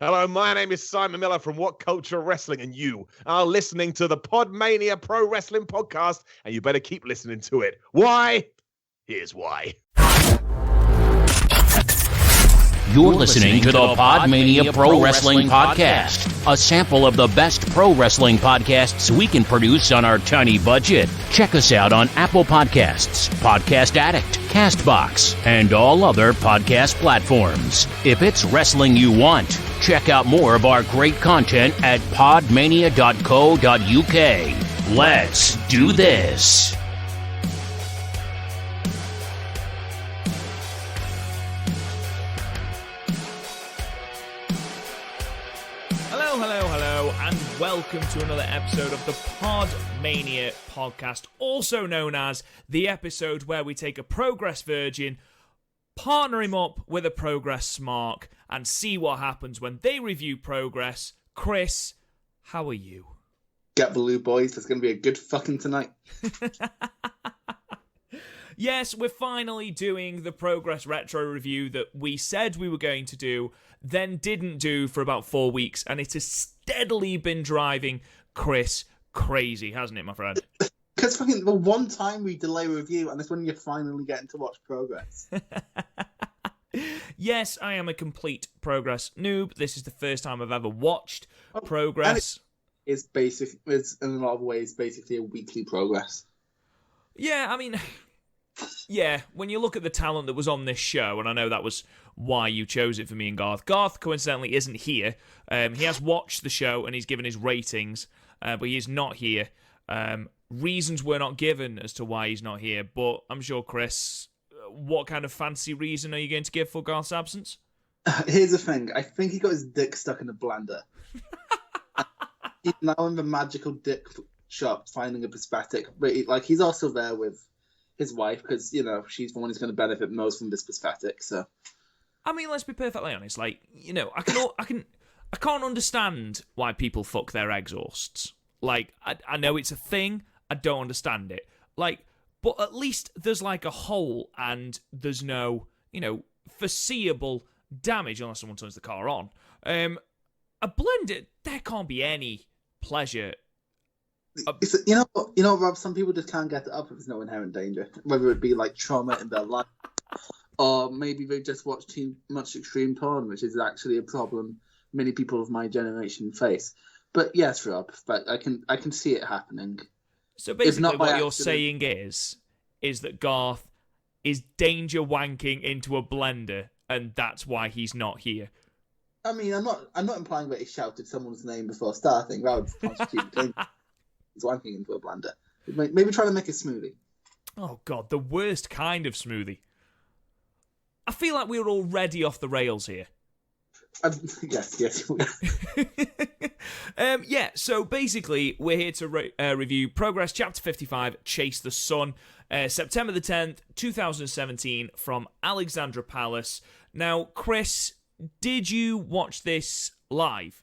Hello, my name is Simon Miller from What Culture Wrestling, and you are listening to the PodMania Pro Wrestling Podcast, and you better keep listening to it. Why? Here's why. You're listening to the PodMania Pro Wrestling Podcast, a sample of the best pro wrestling podcasts we can produce on our tiny budget. Check us out on Apple Podcasts, Podcast Addict, CastBox, and all other podcast platforms. If it's wrestling you want, check out more of our great content at podmania.co.uk. Let's do this. Hello, and welcome to another episode of the PodMania Podcast, also known as the episode where we take a Progress Virgin, partner him up with a Progress Smark, and see what happens when they review Progress. Chris, how are you? Get blue, boys. There's going to be a good fucking tonight. Yes, we're finally doing the Progress Retro review that we said we were going to do, then didn't do for about 4 weeks, and it has steadily been driving Chris crazy, hasn't it, my friend? Because fucking the one time we delay a review, and it's when you're finally getting to watch Progress. Yes, I am a complete Progress noob. This is the first time I've ever watched Progress. It's in a lot of ways basically a weekly Progress. Yeah, I mean... Yeah, when you look at the talent that was on this show, and I know that was why you chose it for me and Garth. Garth, coincidentally, isn't here. He has watched the show, and he's given his ratings, but he is not here. Reasons were not given as to why he's not here, but I'm sure, Chris, what kind of fancy reason are you going to give for Garth's absence? Here's the thing. I think he got his dick stuck in a blender. He's now in the magical dick shop finding a prosthetic, but he's also there with his wife, because, you know, she's the one who's going to benefit most from this prosthetic, so... I mean, let's be perfectly honest, like, you know, I can't understand why people fuck their exhausts. Like, I know it's a thing, I don't understand it. Like, but at least there's, like, a hole, and there's no, you know, foreseeable damage, unless someone turns the car on. A blender, there can't be any pleasure. You know, Rob, some people just can't get it up if there's no inherent danger. Whether it be like trauma in their life, or maybe they just watch too much extreme porn, which is actually a problem many people of my generation face. But yes, Rob, but I can see it happening. So basically what you're saying is that Garth is danger wanking into a blender, and that's why he's not here. I mean, I'm not implying that he shouted someone's name before starting. That would constitute danger. He's wanking into a blender. Maybe try to make a smoothie. Oh, God, the worst kind of smoothie. I feel like we're already off the rails here. Yes. Yeah, so basically, we're here to review Progress Chapter 55, Chase the Sun, September the 10th, 2017, from Alexandra Palace. Now, Chris, did you watch this live?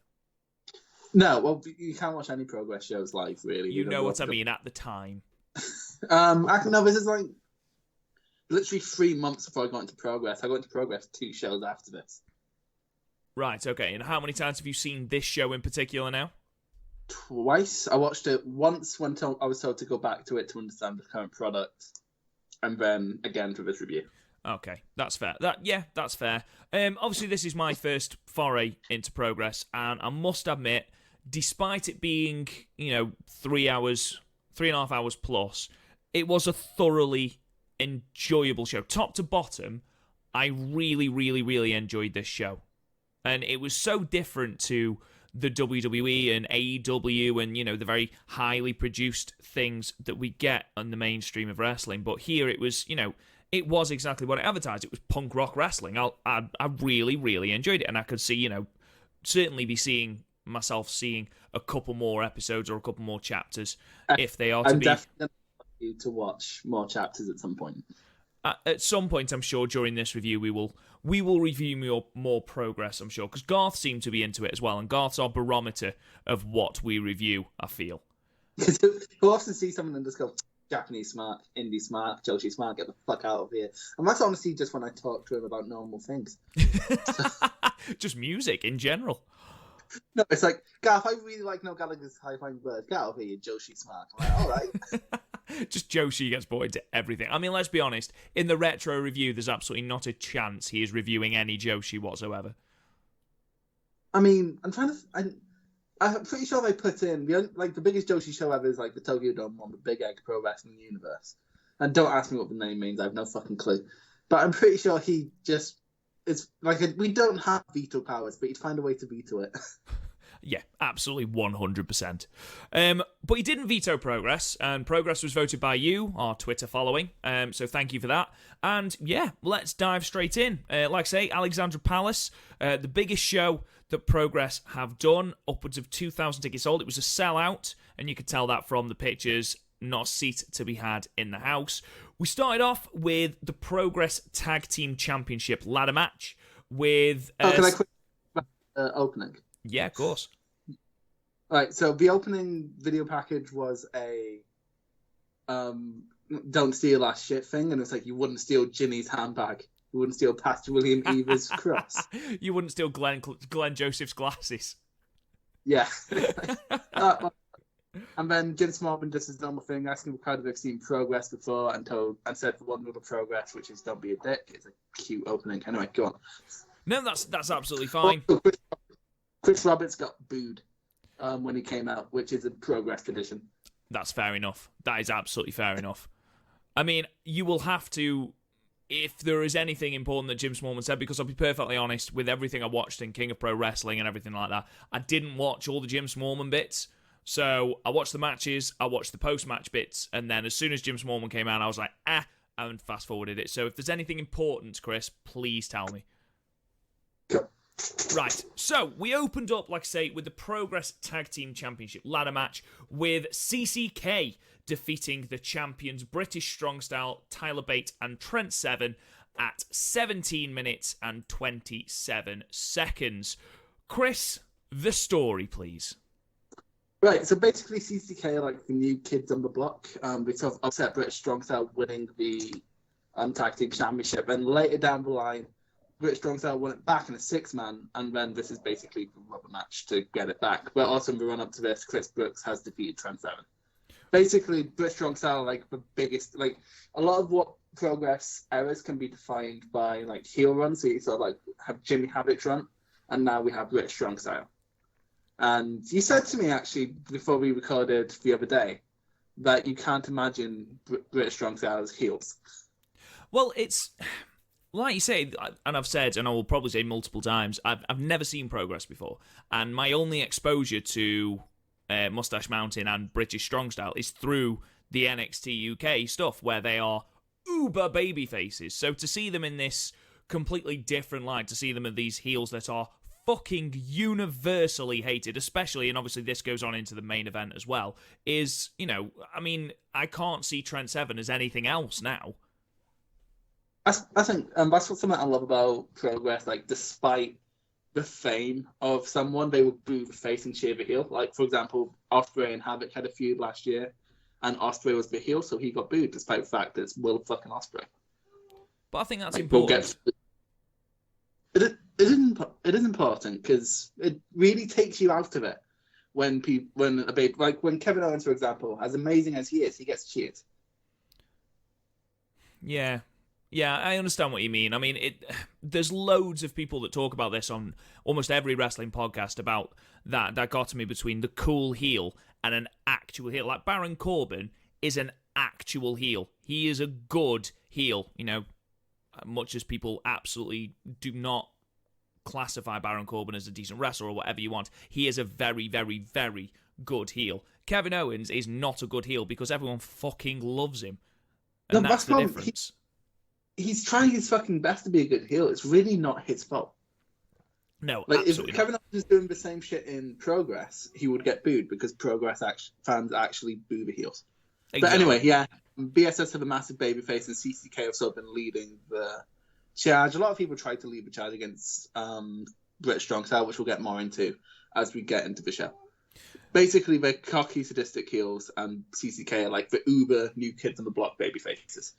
No, well, you can't watch any Progress shows live, really. You know what I mean, at the time. No, this is like literally 3 months before I got into Progress. I got into Progress 2 shows after this. Right, okay. And how many times have you seen this show in particular now? Twice. I watched it once when I was told to go back to it to understand the current product, and then again for this review. Okay, that's fair. That's fair. Obviously, this is my first foray into Progress, and I must admit, despite it being, 3.5 hours plus, it was a thoroughly enjoyable show. Top to bottom, I really, really, really enjoyed this show. And it was so different to the WWE and AEW and, the very highly produced things that we get on the mainstream of wrestling. But here it was, it was exactly what it advertised. It was punk rock wrestling. I really, really enjoyed it. And I could see, certainly be seeing myself seeing a couple more episodes or a couple more chapters if they are to be. I'm definitely going to want you to watch more chapters at some point. At some point, I'm sure, during this review, we will review more Progress, I'm sure, because Garth seemed to be into it as well, and Garth's our barometer of what we review, I feel. You'll often see someone and just go, Japanese smart, Indie smart, Joshi smart, get the fuck out of here. And that's honestly just when I talk to him about normal things. Just music in general. No, it's like, Garth, I really like No Gallagher's High Flying Bird. Get out of here, Joshi smart. I'm like, all right. Just Joshi gets brought into everything. I mean, let's be honest. In the retro review, there's absolutely not a chance he is reviewing any Joshi whatsoever. I mean, I'm pretty sure they put in the biggest Joshi show ever is like the Tokyo Dome one, the Big Egg Pro Wrestling Universe. And don't ask me what the name means; I have no fucking clue. But I'm pretty sure he just it's like we don't have veto powers, but he'd find a way to veto it. Yeah, absolutely 100%. But he didn't veto Progress, and Progress was voted by you, our Twitter following. So thank you for that. And yeah, let's dive straight in. Like I say, Alexandra Palace, the biggest show that Progress have done, upwards of 2,000 tickets sold. It was a sellout, and you could tell that from the pictures. Not a seat to be had in the house. We started off with the Progress Tag Team Championship ladder match with... can I quick opening? Yeah, of course. All right, so the opening video package was a don't steal our shit thing, and it's like you wouldn't steal Ginny's handbag. You wouldn't steal Pastor William Eva's cross. You wouldn't steal Glenn Joseph's glasses. Yeah. And then Jim Smallman does his normal thing, asking if crowd have seen Progress before, and said for one little Progress, which is don't be a dick. It's a cute opening. Anyway, go on. No, that's absolutely fine. Chris Roberts got booed when he came out, which is a Progress tradition. That's fair enough. That is absolutely fair enough. I mean, you will have to, if there is anything important that Jim Smallman said, because I'll be perfectly honest, with everything I watched in King of Pro Wrestling and everything like that, I didn't watch all the Jim Smallman bits. So I watched the matches, I watched the post-match bits, and then as soon as Jim Smallman came out, I was like, and fast-forwarded it. So if there's anything important, Chris, please tell me. Sure. Right, so we opened up, like I say, with the Progress Tag Team Championship ladder match with CCK defeating the champions British Strong Style, Tyler Bate and Trent Seven at 17 minutes and 27 seconds. Chris, the story, please. Right, so basically CCK are like the new kids on the block because of upset British Strong Style winning the Tag Team Championship, and later down the line, British Strong Style won it back in a 6-man, and then this is basically the rubber match to get it back. But also in the run-up to this, Chris Brooks has defeated Trent Seven. Basically, British Strong Style are like the biggest, like a lot of what Progress eras can be defined by like heel runs. So you sort of like have Jimmy Havoc's run, and now we have British Strong Style. And you said to me, actually, before we recorded the other day, that you can't imagine British Strong Style as heels. Well, it's, like you say, and I've said, and I will probably say multiple times, I've never seen Progress before. And my only exposure to Mustache Mountain and British Strong Style is through the NXT UK stuff, where they are uber baby faces. So to see them in this completely different light, to see them as these heels that are fucking universally hated, especially, and obviously this goes on into the main event as well, is, you know, I mean, I can't see Trent Seven as anything else now. I think that's what something I love about Progress. Like, despite the fame of someone, they would boo the face and cheer the heel. Like, for example, Ospreay and Havoc had a feud last year, and Ospreay was the heel, so he got booed, despite the fact that it's Will fucking Ospreay. But I think that's like, important. It is important because it really takes you out of it when Kevin Owens, for example, as amazing as he is, he gets cheered. Yeah, I understand what you mean. I mean, there's loads of people that talk about this on almost every wrestling podcast about that dichotomy between the cool heel and an actual heel. Like Baron Corbin is an actual heel. He is a good heel, you know, much as people absolutely do not classify Baron Corbin as a decent wrestler or whatever you want. He is a very, very, very good heel. Kevin Owens is not a good heel because everyone fucking loves him. And that's the difference. He's trying his fucking best to be a good heel. It's really not his fault. No, like absolutely if Kevin Owens was doing the same shit in Progress, he would get booed because Progress fans actually boo the heels. Exactly. But anyway, yeah, BSS have a massive babyface, and CCK have sort of been leading the charge. A lot of people tried to lead the charge against British Strong Style, which we'll get more into as we get into the show. Basically, they're cocky, sadistic heels, and CCK are like the uber new kids on the block baby faces.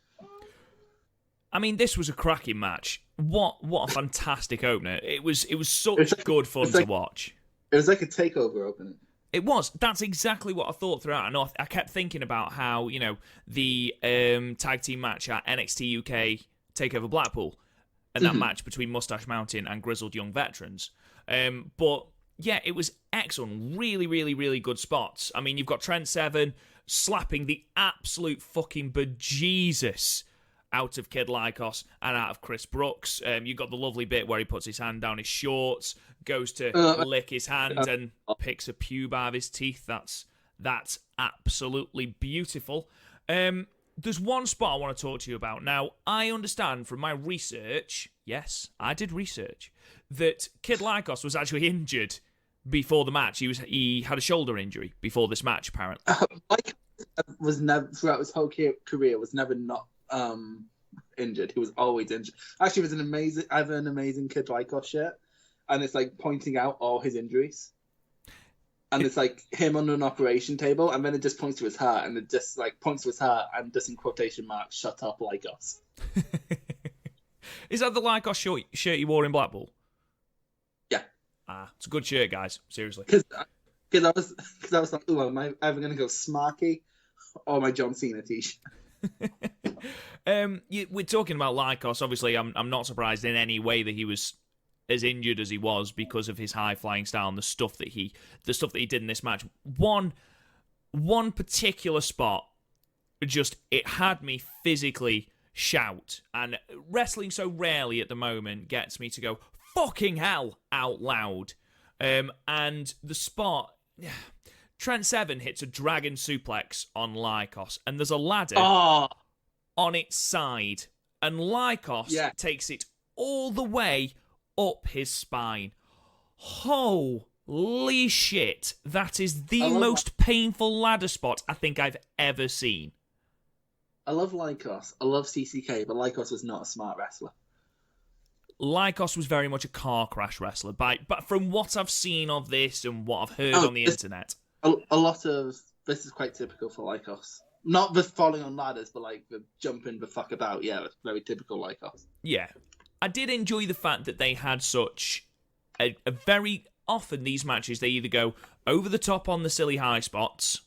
I mean, this was a cracking match. What a fantastic opener! It was such good fun to watch. It was like a takeover opening. It was. That's exactly what I thought throughout. I know I kept thinking about how, the tag team match at NXT UK TakeOver Blackpool and that match between Mustache Mountain and Grizzled Young Veterans. But yeah, it was excellent. Really, really, really good spots. I mean, you've got Trent Seven slapping the absolute fucking bejesus out of Kid Lycos and out of Chris Brooks. You got the lovely bit where he puts his hand down his shorts, goes to lick his hand and picks a pube out of his teeth. That's absolutely beautiful. There's one spot I want to talk to you about. Now, I understand from my research, yes, I did research, that Kid Lycos was actually injured before the match. He had a shoulder injury before this match, apparently. Lycos was never, throughout his whole career, was never not injured. He was always injured. Actually, I have an amazing Kid Lycos shirt, and it's like pointing out all his injuries. And it's like him on an operation table, and then it just points to his heart, and it just like points to his heart, and just in quotation marks, "Shut up, Lycos." Is that the Lycos shirt you wore in Blackpool? Yeah. It's a good shirt, guys. Seriously. Because I was like, "Oh, am I either gonna go Smarky or my John Cena t-shirt?" We're talking about Lycos. Obviously, I'm not surprised in any way that he was as injured as he was because of his high flying style and the stuff that he did in this match. One particular spot, just it had me physically shout, and wrestling so rarely at the moment gets me to go fucking hell out loud. And the spot, Trent Seven hits a dragon suplex on Lycos, and there's a ladder on its side, and Lycos takes it all the way up his spine. Holy shit, that is the most painful ladder spot I think I've ever seen. I love Lycos. I love CCK, but Lycos was not a smart wrestler. Lycos was very much a car crash wrestler, but from what I've seen of this and what I've heard on the internet. A lot of this is quite typical for Lycos. Not the falling on ladders, but like the jumping the fuck about. Yeah, it's very typical Lycos. Yeah. I did enjoy the fact that they had such a very often these matches, they either go over the top on the silly high spots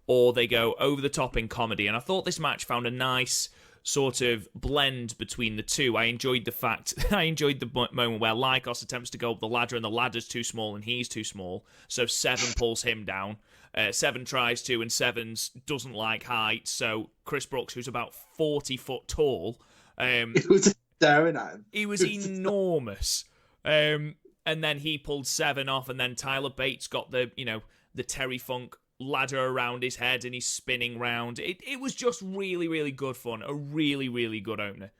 or they go over the top in comedy. And I thought this match found a nice sort of blend between the two. I enjoyed the moment where Lycos attempts to go up the ladder and the ladder's too small and he's too small. So Seven pulls him down. Seven tries to, and Sevens doesn't like height. So Chris Brooks, who's about 40 foot tall, It was staring at him. He was enormous. And then he pulled Seven off, and then Tyler Bates got the Terry Funk ladder around his head and he's spinning round. It was just really, really good fun. A really, really good opener.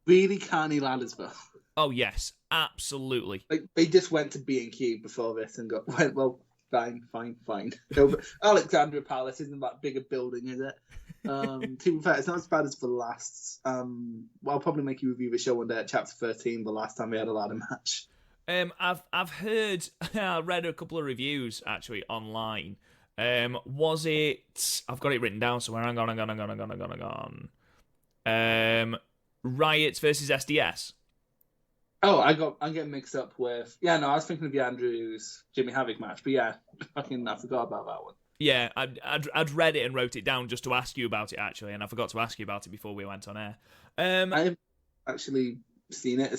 Really canny ladders, though. Oh, yes. Absolutely. Like, they just went to B&Q before this and went, well, fine. No, Alexandra Palace isn't that big a building, is it? To be fair, it's not as bad as the last. I'll probably make you review the show one day at Chapter 13, the last time we had a ladder match. I've heard, I read a couple of reviews actually online. Was it? I've got it written down somewhere. Hang on. Riot versus SDS. Oh, I'm getting mixed up with. Yeah, no, I was thinking of the Andrews Jimmy Havoc match, but yeah, I forgot about that one. Yeah, I'd read it and wrote it down just to ask you about it actually, and I forgot to ask you about it before we went on air. I've actually seen it.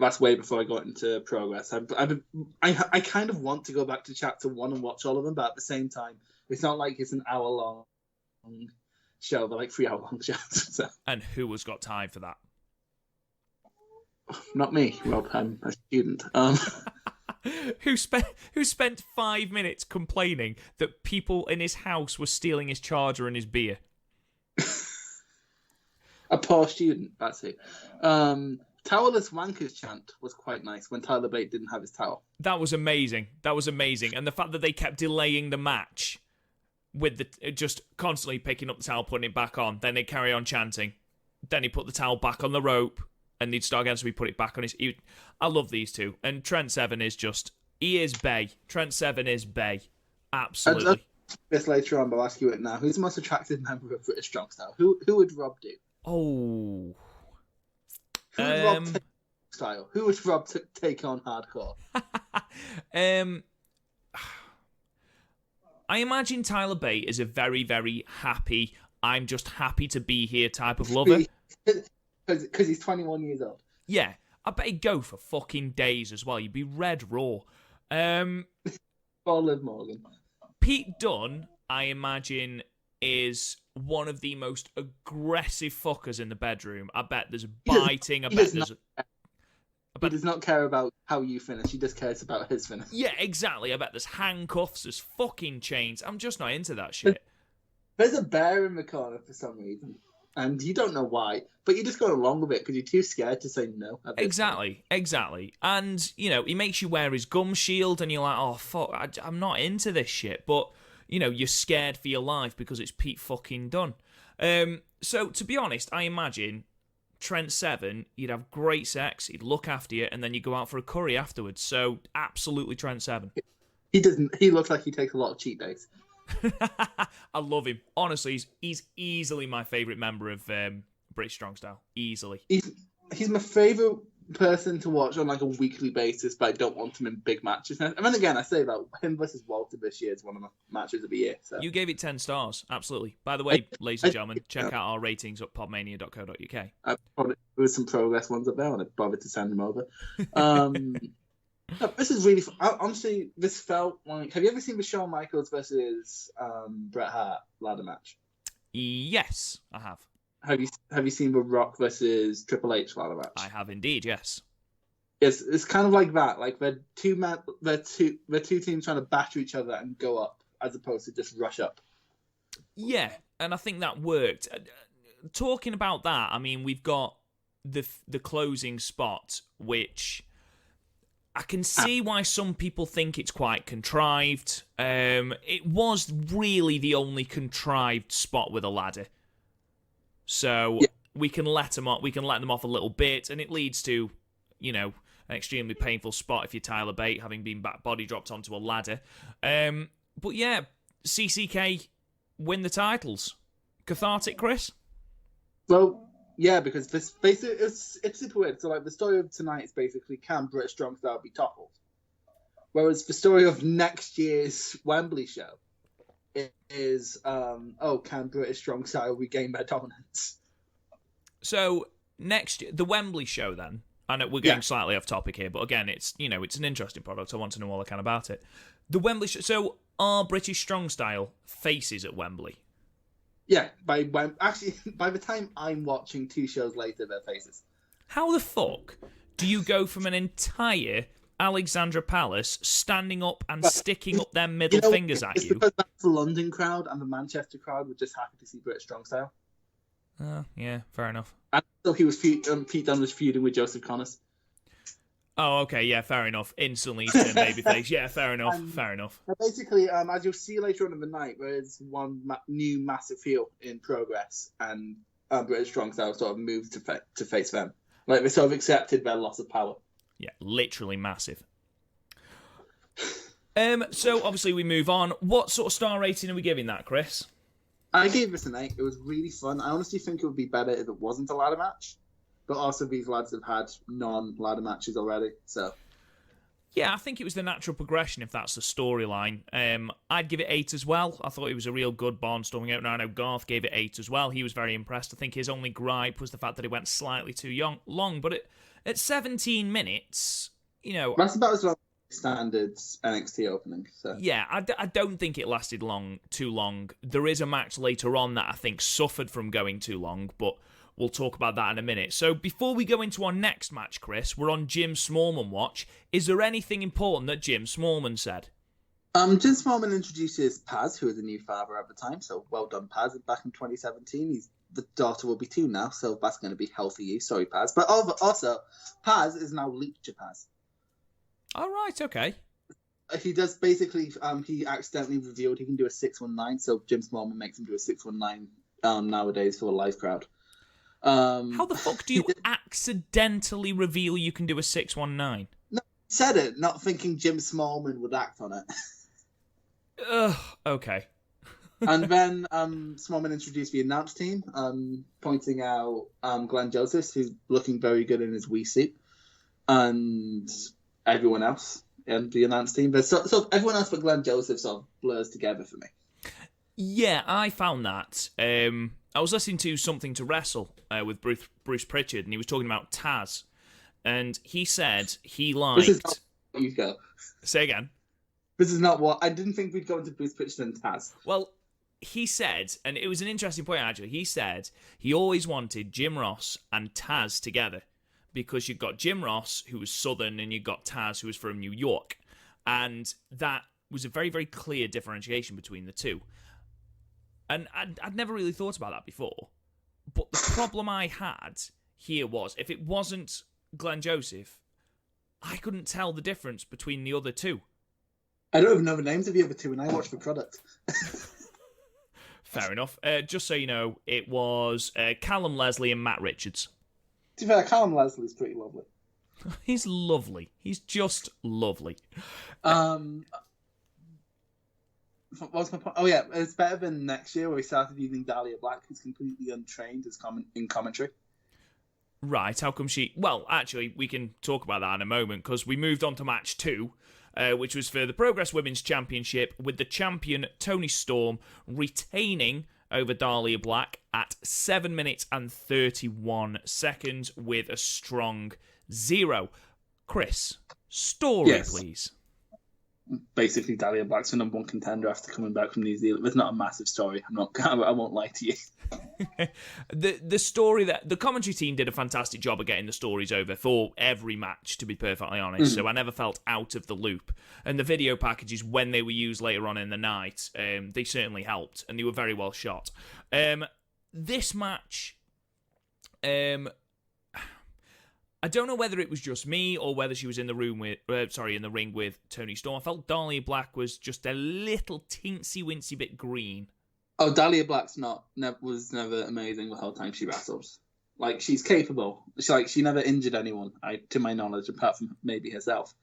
That's way before I got into Progress. I kind of want to go back to Chapter 1 and watch all of them, but at the same time, it's not like it's an hour-long show. They're like 3-hour-long shows. So. And who has got time for that? Not me, Rob. I'm a student. Who spent 5 minutes complaining that people in his house were stealing his charger and his beer? A poor student, that's it. Towelless Wankers chant was quite nice when Tyler Bate didn't have his towel. That was amazing. And the fact that they kept delaying the match with just constantly picking up the towel, putting it back on, then they carry on chanting. Then he put the towel back on the rope and he'd start again, so he put it back on his... I love these two. And Trent Seven is just He is Bay. Trent Seven is Bay. Absolutely. This later on, but I'll ask you it now. Who's the most attractive member of British Strong Style? Who would Rob do? Oh. Who would Rob take style? Who would Rob take on hardcore? I imagine Tyler Bate is a very, very happy, I'm just happy to be here type of lover. Because he's 21 years old. Yeah. I bet he'd go for fucking days as well. You'd be red raw. Liv Morgan. Pete Dunne, I imagine, is one of the most aggressive fuckers in the bedroom. I bet there's biting. He does not care about how you finish. He just cares about his finish. Yeah, exactly. I bet there's handcuffs, there's fucking chains. I'm just not into that shit. There's a bear in the corner for some reason. And you don't know why, but you're just going along with it because you're too scared to say no. Exactly. And, he makes you wear his gum shield and you're like, oh, fuck, I'm not into this shit. But, you're scared for your life because it's Pete fucking Dunne. So, to be honest, I imagine Trent Seven, you'd have great sex, he'd look after you, and then you go out for a curry afterwards. So, absolutely Trent Seven. He looks like he takes a lot of cheat days. I love him. Honestly, he's easily my favourite member of British Strong Style. Easily. He's my favourite person to watch on like a weekly basis, but I don't want him in big matches. And then again, I say that him versus Walter this year is one of my matches of the year. So. You gave it 10 stars. Absolutely. By the way, ladies and gentlemen, check out our ratings at podmania.co.uk. There was some progress ones up there, and I bothered to send them over. No, this is really fun. Honestly, this felt like... Have you ever seen the Shawn Michaels versus Bret Hart ladder match? Yes, I have. Have you seen the Rock versus Triple H ladder match? I have indeed, yes. It's kind of like that. Like they're two teams trying to batter each other and go up, as opposed to just rush up. Yeah, and I think that worked. Talking about that, I mean, we've got the closing spot, which... I can see why some people think it's quite contrived. It was really the only contrived spot with a ladder. So we can let them off. We can let them off a little bit, and it leads to, an extremely painful spot if you're Tyler Bate, having been body dropped onto a ladder. But yeah, CCK win the titles. Cathartic, Chris? Well. Yeah, because this basically it's super weird. So like the story of tonight is basically can British Strong Style be toppled? Whereas the story of next year's Wembley show is can British Strong Style regain their dominance? So the Wembley show then. I know we're going slightly off topic here, but again, it's it's an interesting product. I want to know all I can about it. The Wembley show. So are British Strong Style faces at Wembley? Yeah, by the time I'm watching 2 shows later, they're faces. How the fuck do you go from an entire Alexandra Palace standing up and sticking up their middle fingers at you? Because that's the London crowd and the Manchester crowd were just happy to see British Strong Style. Yeah, fair enough. And so Pete Dunne was feuding with Joseph Connors. Oh, okay, yeah, fair enough. Instantly he's turned babyface. Yeah, fair enough. Basically, as you'll see later on in the night, there's one new massive heel in progress, and British Strong Style sort of moved to face them. Like, they sort of accepted their loss of power. Yeah, literally massive. So, obviously, we move on. What sort of star rating are we giving that, Chris? I gave this an 8. It was really fun. I honestly think it would be better if it wasn't a ladder match. But also, these lads have had non-ladder matches already, so... Yeah, I think it was the natural progression, if that's the storyline. I'd give it 8 as well. I thought it was a real good barnstorming opener. I know Garth gave it 8 as well. He was very impressed. I think his only gripe was the fact that it went slightly too long. But at 17 minutes, That's about as long as standard NXT opening. So. Yeah, I don't think it lasted too long. There is a match later on that I think suffered from going too long, but... We'll talk about that in a minute. So before we go into our next match, Chris, we're on Jim Smallman watch. Is there anything important that Jim Smallman said? Jim Smallman introduces Paz, who is a new father at the time. So well done, Paz. Back in 2017, the daughter will be 2 now, so that's going to be healthy use. Sorry, Paz. But also, Paz is now Lucha Paz. All right, okay. He does basically, he accidentally revealed he can do a 619, so Jim Smallman makes him do a 619 nowadays for a live crowd. How the fuck do you accidentally reveal you can do a 619? No, said it, not thinking Jim Smallman would act on it. Okay. And then Smallman introduced the announce team, pointing out Glenn Joseph, who's looking very good in his Wii suit, and everyone else in the announce team. But so everyone else but Glenn Joseph sort of blurs together for me. Yeah, I found that. I was listening to Something to Wrestle with Bruce Pritchard, and he was talking about Taz, and he said he liked... This is not what you go. Say again. This is not what... I didn't think we'd go into Bruce Pritchard and Taz. Well, he said, and it was an interesting point actually, he said he always wanted Jim Ross and Taz together because you've got Jim Ross, who was Southern, and you've got Taz, who was from New York. And that was a very, very clear differentiation between the two. And I'd never really thought about that before. But the problem I had here was, if it wasn't Glenn Joseph, I couldn't tell the difference between the other two. I don't even know the names of the other two, and I watch the product. Fair enough. Just so you know, it was Callum Leslie and Matt Richards. To be fair, Callum Leslie's pretty lovely. He's lovely. He's just lovely. What's my point? Oh yeah, it's better than next year where we started using Dahlia Black, who's completely untrained as in commentary. Right, how come she... Well, actually, we can talk about that in a moment, because we moved on to match 2, which was for the Progress Women's Championship, with the champion Toni Storm retaining over Dahlia Black at 7 minutes and 31 seconds with a strong 0. Chris, story, please. Basically, Dahlia Black's the number 1 contender after coming back from New Zealand. It's not a massive story. I won't lie to you. The story that the commentary team did a fantastic job of getting the stories over for every match, to be perfectly honest. So I never felt out of the loop. And the video packages, when they were used later on in the night, they certainly helped, and they were very well shot. This match, I don't know whether it was just me or whether she was in the ring with Toni Storm. I felt Dahlia Black was just a little teensy-wincy bit green. Oh, Dahlia Black's was never amazing the whole time she wrestles. Like, she's capable. She never injured anyone, to my knowledge, apart from maybe herself.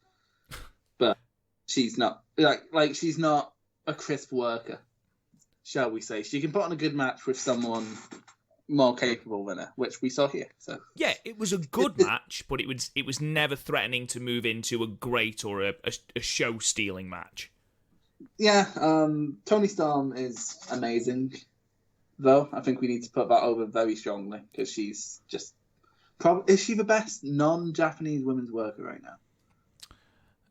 But she's not she's not a crisp worker, shall we say. She can put on a good match with someone more capable than her, which we saw here. So yeah, it was a good match, but it was never threatening to move into a great or a show-stealing match. Yeah, Toni Storm is amazing, though. I think we need to put that over very strongly, because she's just... is she the best non-Japanese women's worker right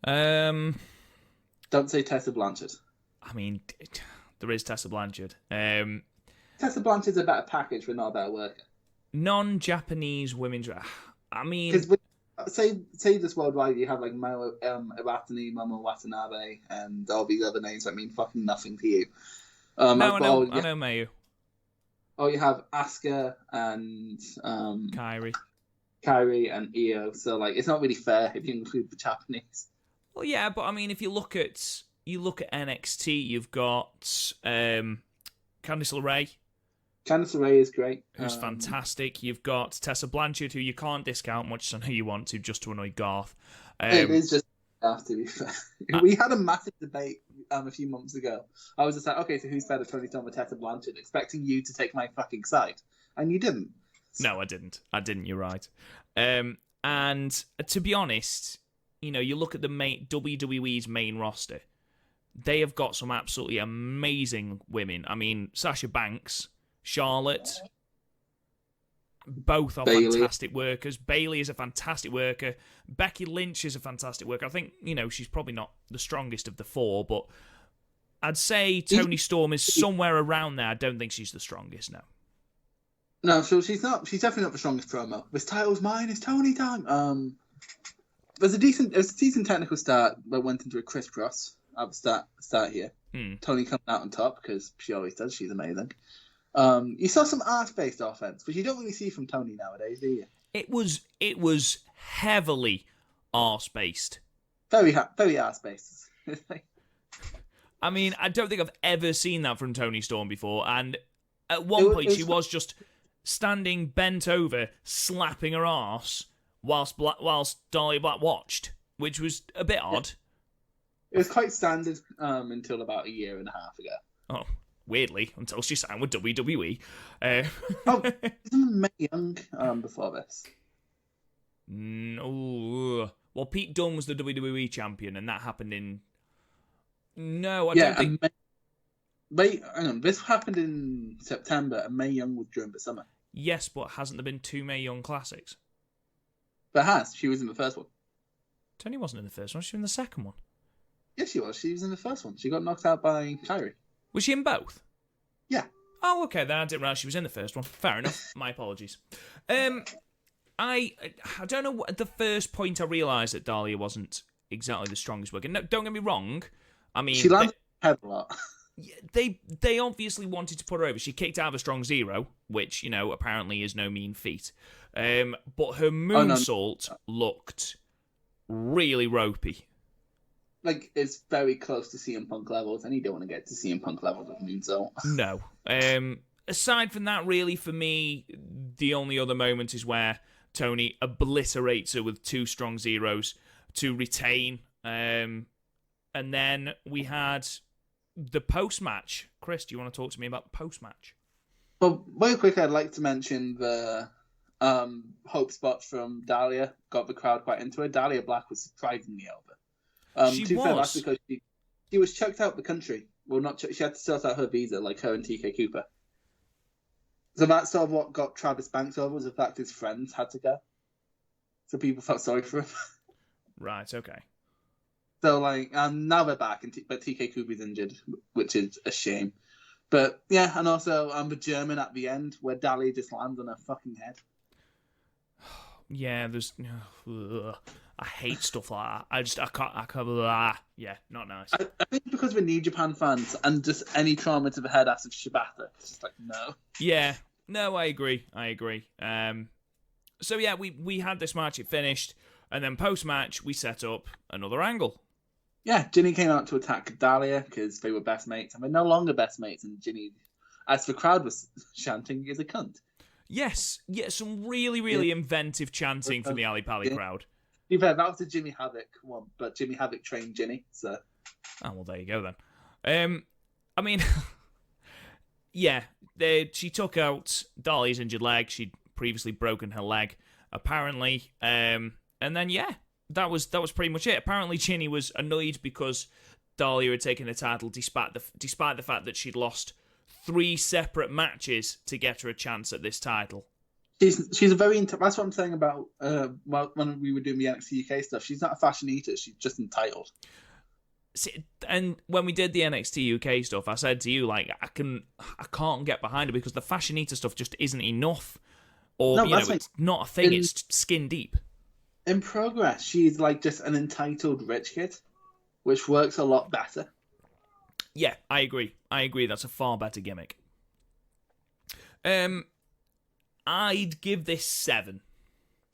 now? Don't say Tessa Blanchard. I mean, there is Tessa Blanchard. Tessa Blanchard's a better package, but not a better worker. Non-Japanese women's... I mean... Because say this worldwide, you have like Iwatani, Momo Watanabe, and all these other names that mean fucking nothing to you. I know Mayu. Oh, you have Asuka and Kairi and Io. So like, it's not really fair if you include the Japanese. Well, yeah, but I mean, if you look at NXT, you've got Candice LeRae. Candice LeRae is great. Who's fantastic. You've got Tessa Blanchard, who you can't discount much, as I know you want to, just to annoy Garth. It is just Garth, to be fair. We had a massive debate a few months ago. I was just like, okay, so who's better, Toni Storm or Tessa Blanchard? Expecting you to take my fucking side. And you didn't. No, I didn't. You're right. And to be honest, you look at the WWE's main roster. They have got some absolutely amazing women. I mean, Sasha Banks, Charlotte, both are fantastic workers. Bayley is a fantastic worker. Becky Lynch is a fantastic worker. I think, she's probably not the strongest of the 4, but I'd say Toni Storm is somewhere around there. I don't think she's the strongest, no. No, so she's not. She's definitely not the strongest promo. This title's mine. It's Toni time. There's a decent technical start that went into a crisscross at the start here. Toni coming out on top because she always does. She's amazing. You saw some art-based offense, which you don't really see from Toni nowadays, do you? It was heavily arse-based. Very arse-based. I mean, I don't think I've ever seen that from Toni Storm before, and at one point she was just standing bent over, slapping her arse whilst Dahlia Black watched. which was a bit odd. It was quite standard until about a year and a half ago. Oh, weirdly, until she signed with WWE. Wasn't Mae Young before this? No. Well, Pete Dunne was the WWE champion, and that happened in... No, I don't think... Hang on, this happened in September, and Mae Young was during the summer. Yes, but hasn't there been 2 Mae Young Classics? There has. She was in the first one. Tony wasn't in the first one. She was in the second one. Yes, she was. She was in the first one. She got knocked out by Kyrie. Was she in both? Yeah. Oh, okay. Then I didn't realize she was in the first one. Fair enough. My apologies. I don't know. The first point I realised that Dahlia wasn't exactly the strongest worker. No, don't get me wrong. I mean, she landed her head a lot. They obviously wanted to put her over. She kicked out of a strong zero, which, apparently is no mean feat. But her moonsault looked really ropey. Like, it's very close to CM Punk levels, and you don't want to get to CM Punk levels with moonsault. No. Aside from that, really, for me, the only other moment is where Tony obliterates her with 2 strong zeros to retain. And then we had the post-match. Chris, do you want to talk to me about the post-match? Well, very quick, I'd like to mention the hope spot from Dahlia got the crowd quite into it. Dahlia Black was surprisingly over. She was. Fair, that's because she was chucked out the country. Well, she had to sort out her visa, like her and TK Cooper. So that's sort of what got Travis Banks over, was the fact his friends had to go. So people felt sorry for him. Right, okay. So, now they're back, but TK Cooper's injured, which is a shame. But, yeah, and also the German at the end, where Dahlia just lands on her fucking head. Yeah, there's... I hate stuff like that. I can't... Yeah, not nice. I think because we're New Japan fans, and just any trauma to the head after Shibata, it's just like, no. Yeah, no, I agree. So, yeah, we had this match, it finished, and then post-match, we set up another angle. Yeah, Ginny came out to attack Dahlia, because they were best mates, and they're no longer best mates, and Ginny, as the crowd was chanting, is a cunt. Yes, some really inventive chanting from the Ali Pali crowd. That was the Jimmy Havoc one, but Jimmy Havoc trained Ginny, so... Oh, well, there you go, then. I mean, yeah, she took out Dahlia's injured leg. She'd previously broken her leg, apparently. And then, yeah, that was pretty much it. Apparently, Ginny was annoyed because Dahlia had taken the title, despite the fact that she'd lost 3 separate matches to get her a chance at this title. She's a very... that's what I'm saying about when we were doing the NXT UK stuff. She's not a fashion eater. She's just entitled. See, and when we did the NXT UK stuff, I said to you, I can't get behind her because the fashion eater stuff just isn't enough. Or, it's not a thing. It's skin deep. In Progress, she's just an entitled rich kid, which works a lot better. Yeah, I agree. That's a far better gimmick. I'd give this 7.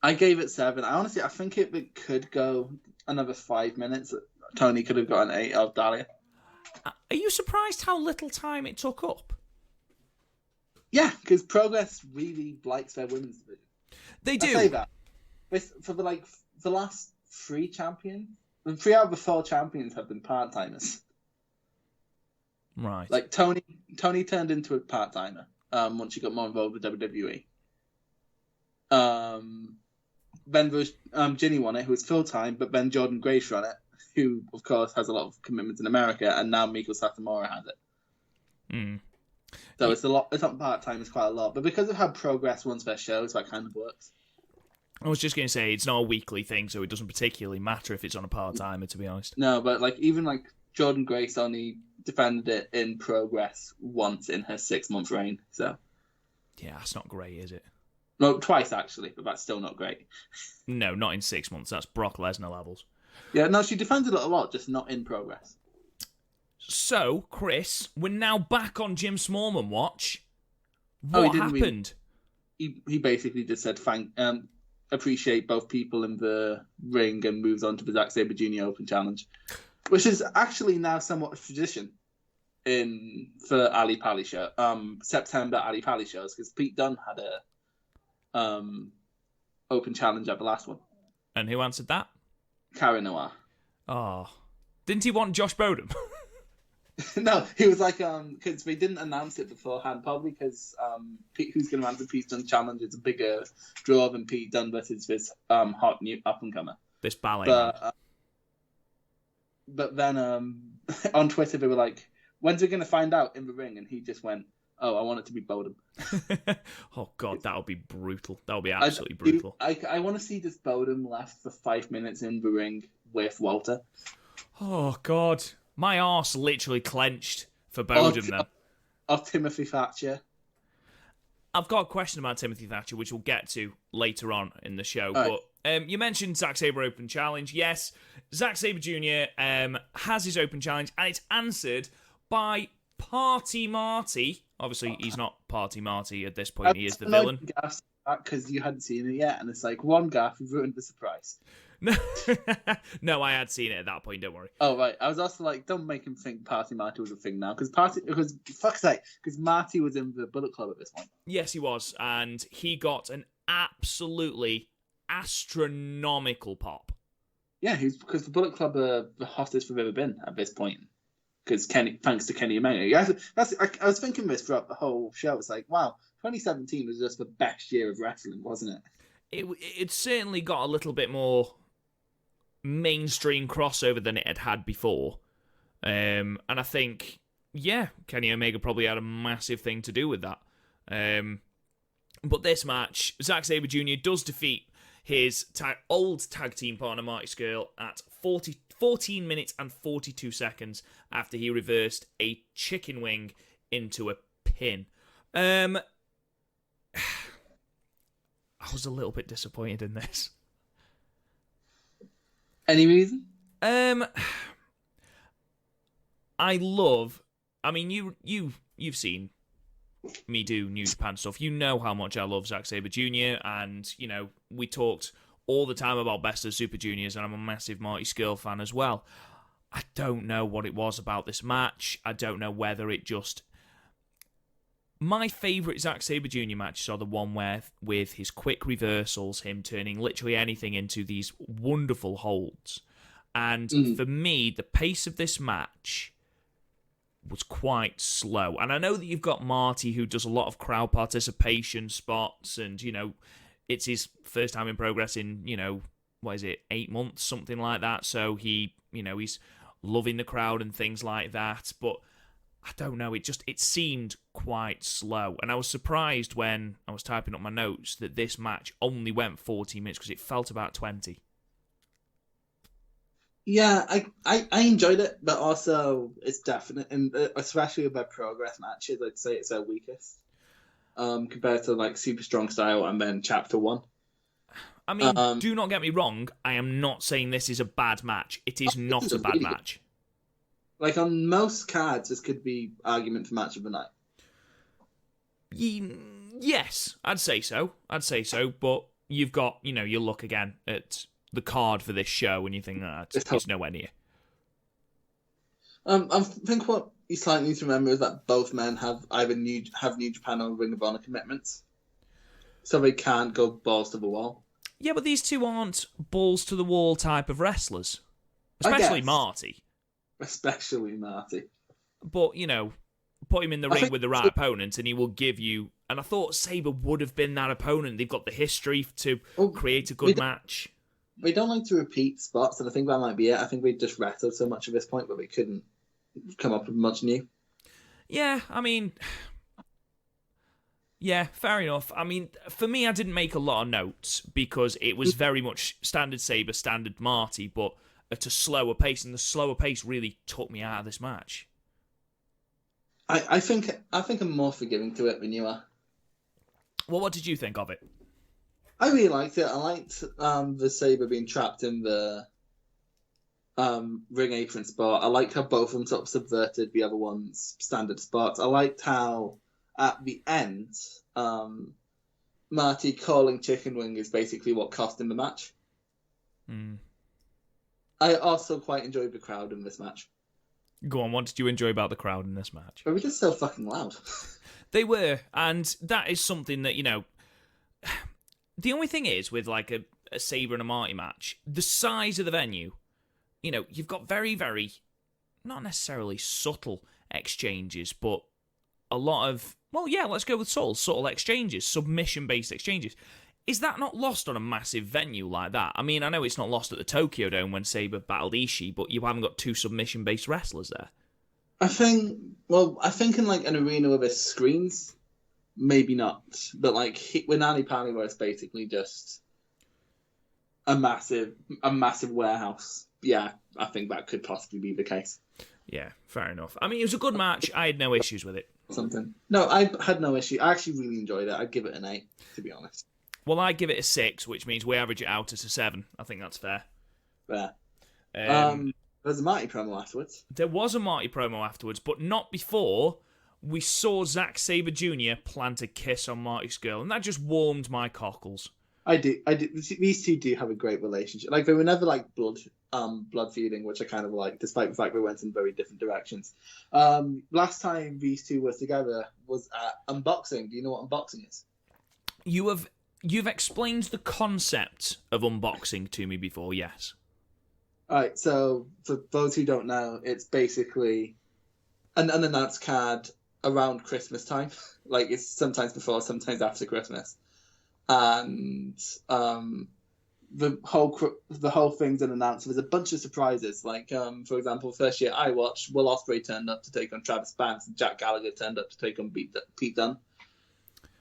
I gave it 7. I think it could go another 5 minutes. Tony could have got an 8 out of Dahlia. Are you surprised how little time it took up? Yeah, because Progress really likes their women's division. They do. I say that. For the last 3 champions, 3 out of the 4 champions have been part-timers. Right. Tony turned into a part-timer once she got more involved with WWE. Then there was Ginny won it, who was full-time, but then Jordan Grace ran it, who, of course, has a lot of commitments in America, and now Miko Satomura has it. Mm. So it's a lot. It's not part-time, it's quite a lot. But because of how Progress runs their shows, that kind of works. I was just going to say, it's not a weekly thing, so it doesn't particularly matter if it's on a part-timer, to be honest. No, but even Jordan Grace only defended it in Progress once in her 6-month reign, so... Yeah, that's not great, is it? No, twice, actually, but that's still not great. No, not in 6 months. That's Brock Lesnar levels. Yeah, no, she defended it a lot, just not in Progress. So, Chris, we're now back on Jim Smallman watch. What happened? He basically just said, appreciate both people in the ring, and moves on to the Zack Sabre Jr. Open Challenge, which is actually now somewhat a tradition for Ali Pali show, September Ali Pali shows, because Pete Dunne had a Open Challenge at the last one. And who answered that? Cara Noir. Oh. Didn't he want Josh Bodum? No, he was like, because we didn't announce it beforehand, probably because who's going to answer Pete Dunne challenge is a bigger draw than Pete Dunne versus this hot new up and comer. This ballet. But then on Twitter they were like, "When's we going to find out in the ring?" And he just went, "Oh, I want it to be Bodum." Oh God, that would be brutal. That would be absolutely brutal. I want to see this Bodum last for 5 minutes in the ring with Walter. Oh God. My arse literally clenched for Bodum then. Of Timothy Thatcher. I've got a question about Timothy Thatcher, which we'll get to later on in the show. All But you mentioned Zack Sabre Open Challenge. Yes, Zack Sabre Jr. Has his Open Challenge, and it's answered by Party Marty. Obviously, he's not Party Marty at this point. He is the villain. Because you hadn't seen it yet, and it's like, one Garth, you've ruined the surprise. No, I had seen it at that point. Don't worry. Oh right, I was also like, don't make him think Party Marty was a thing now, because fuck's sake, because Marty was in the Bullet Club at this point. Yes, he was, and he got an absolutely astronomical pop. Yeah, because the Bullet Club are the hottest we've ever been at this point. Because thanks to Kenny Omega. I was thinking this throughout the whole show. It's like, wow, 2017 was just the best year of wrestling, wasn't it? It certainly got a little bit more mainstream crossover than it had before. And I think, yeah, Kenny Omega probably had a massive thing to do with that. But this match, Zack Sabre Jr. does defeat his old tag team partner, Marty Scurll, at 14 minutes and 42 seconds after he reversed a chicken wing into a pin. I was a little bit disappointed in this. Any reason? You've seen me do New Japan stuff. You know how much I love Zack Sabre Jr. and, we talked all the time about Best of Super Juniors, and I'm a massive Marty Scurll fan as well. I don't know what it was about this match. I don't know whether it just... My favourite Zack Sabre Jr. matches are the one with his quick reversals, him turning literally anything into these wonderful holds. And for me, the pace of this match was quite slow. And I know that you've got Marty, who does a lot of crowd participation spots, and, it's his first time in Progress in, 8 months, something like that. So he's loving the crowd and things like that. But I don't know, it seemed quite slow. And I was surprised when I was typing up my notes that this match only went 40 minutes because it felt about 20. Yeah, I enjoyed it, but also it's definite, and especially with their Progress matches, I'd say it's their weakest. Compared to like Super Strong Style and then Chapter 1. I mean, do not get me wrong, I am not saying this is a bad match. It is not a bad match. Like on most cards, this could be argument for match of the night. Yes, I'd say so. But you've got, you look again at the card for this show and you think, it's nowhere near. I think what you slightly need to remember is that both men have either New Japan or Ring of Honor commitments, so they can't go balls to the wall. Yeah, but these two aren't balls to the wall type of wrestlers, especially Marty. Especially Marty. But put him in the ring with the right opponent, and he will give you. And I thought Sabre would have been that opponent. They've got the history to create a good match. We don't like to repeat spots, and I think that might be it. I think we just wrestled so much at this point, but we couldn't come up with much new. Yeah, fair enough. For me, I didn't make a lot of notes because it was very much standard Sabre, standard Marty, but at a slower pace, and the slower pace really took me out of this match. I think I'm more forgiving to it than you are. Well, what did you think of it? I really liked it. I liked the Sabre being trapped in the ring apron spot. I liked how both of them sort of subverted the other one's standard spots. I liked how at the end, Marty calling chicken wing is basically what cost him the match. I also quite enjoyed the crowd in this match. Go on, what did you enjoy about the crowd in this match? They were just so fucking loud. They were, and that is something that, the only thing is with like a Sabre and a Marty match, the size of the venue, you've got very, very, not necessarily subtle exchanges, but a lot of, let's go with subtle exchanges, submission-based exchanges. Is that not lost on a massive venue like that? I mean, I know it's not lost at the Tokyo Dome when Sabre battled Ishii, but you haven't got two submission-based wrestlers there. I think in like an arena with its screens, maybe not. But like with Nani Pani, where it's basically just a massive warehouse. Yeah, I think that could possibly be the case. Yeah, fair enough. I mean, it was a good match. I had no issues with it. No, I had no issue. I actually really enjoyed it. I'd give it an 8, to be honest. Well, I give it a 6, which means we average it out as a 7. I think that's fair. Fair. There's a Marty promo afterwards. There was a Marty promo afterwards, but not before we saw Zack Sabre Jr. plant a kiss on Marty's girl, and that just warmed my cockles. I do. These two do have a great relationship. Like, they were never like blood feuding, which I kind of like, despite the fact they went in very different directions. Last time these two were together was at Unboxing. Do you know what Unboxing is? You've explained the concept of unboxing to me before, yes. Alright, so for those who don't know, it's basically an unannounced card around Christmas time. Like, it's sometimes before, sometimes after Christmas. And the whole thing's unannounced. There's a bunch of surprises. Like, for example, first year I watched, Will Ospreay turned up to take on Travis Banks, and Jack Gallagher turned up to take on Pete Dunne.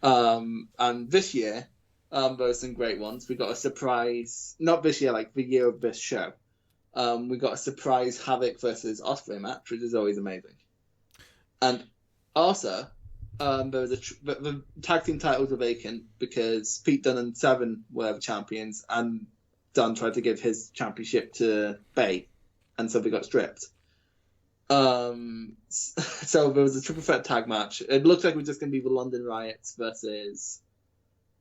And this year, there were some great ones. We got a surprise, not this year, like the year of this show. We got a surprise Havoc versus Ospreay match, which is always amazing. And also, there was the tag team titles were vacant because Pete Dunne and Seven were the champions, and Dunne tried to give his championship to Bay, and so they got stripped. So there was a triple threat tag match. It looked like it was just going to be the London Riots versus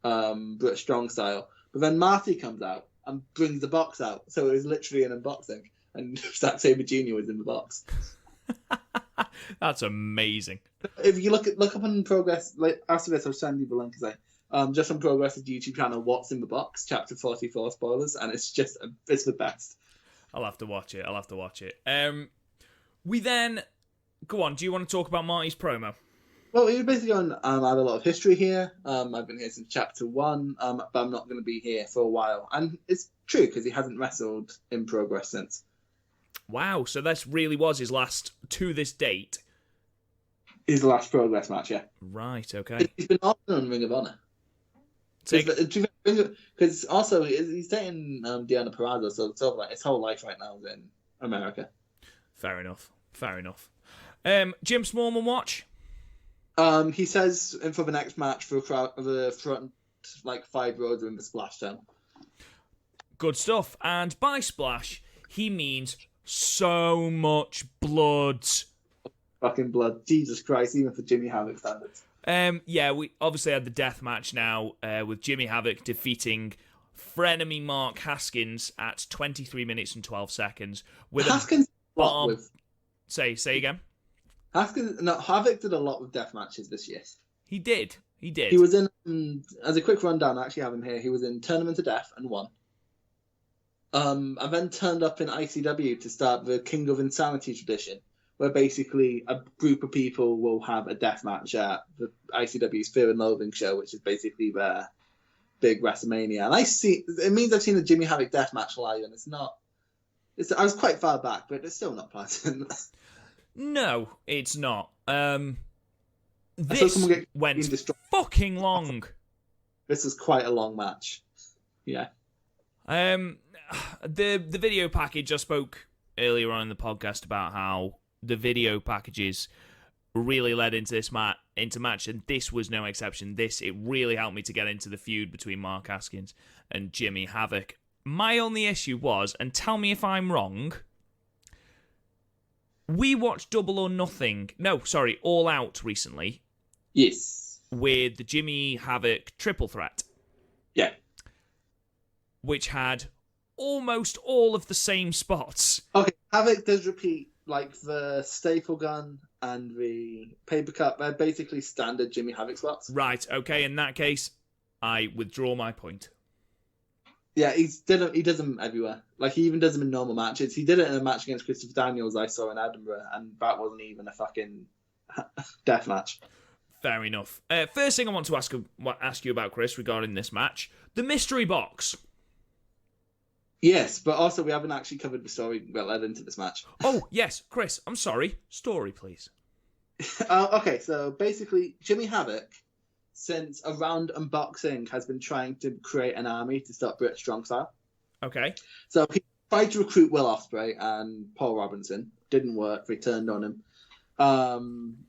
British Strong Style. But then Marty comes out and brings the box out. So it was literally an unboxing. And Zack Sabre Jr. was in the box. That's amazing. If you look up on Progress, like after this, I'll send you the link. Just on Progress's YouTube channel, What's in the Box, Chapter 44 spoilers, and it's the best. I'll have to watch it. We then go on. Do you want to talk about Marty's promo? Well, you're basically on. I have a lot of history here. I've been here since Chapter 1, but I'm not going to be here for a while, and it's true because he hasn't wrestled in Progress since. Wow, so this really was his last, to this date. His last Progress match, yeah. Right, okay. He's been on Ring of Honor. Because also, he's dating Deonna Purrazzo, so it's sort of like his whole life right now is in America. Fair enough. Jim Smallman watch? He says for the next match for the front, like 5 rows are in the splash zone. Good stuff. And by splash, he means so much blood. Fucking blood. Jesus Christ, even for Jimmy Havoc standards. Yeah, we obviously had the death match now with Jimmy Havoc defeating frenemy Mark Haskins at 23 minutes and 12 seconds. With Haskins a bomb. Say again. Havoc did a lot with death matches this year. He did. He was in, as a quick rundown, I actually have him here. He was in Tournament of Death and won. And then turned up in ICW to start the King of Insanity tradition, where basically a group of people will have a death match at the ICW's Fear and Loathing show, which is basically their big WrestleMania. And it means I've seen the Jimmy Havoc death match live, and I was quite far back, but it's still not pleasant. No, it's not. This went fucking long. This was quite a long match. Yeah. The video package, I spoke earlier on in the podcast about how the video packages really led into match, and this was no exception. It really helped me to get into the feud between Mark Haskins and Jimmy Havoc. My only issue was, and tell me if I'm wrong, we watched All Out recently. Yes. With the Jimmy Havoc triple threat. Yeah. Which had almost all of the same spots. Okay, Havoc does repeat, like, the staple gun and the paper cut. They're basically standard Jimmy Havoc spots. Right, okay, in that case, I withdraw my point. Yeah, he does them everywhere. Like, he even does them in normal matches. He did it in a match against Christopher Daniels I saw in Edinburgh, and that wasn't even a fucking death match. Fair enough. First thing I want to ask you about, Chris, regarding this match, the mystery box. Yes, but also we haven't actually covered the story that led into this match. Oh, yes, Chris, I'm sorry. Story, please. Okay, so basically, Jimmy Havoc, since around unboxing, has been trying to create an army to stop British Strong Style. Okay. So he tried to recruit Will Ospreay and Paul Robinson. Didn't work. They turned on him.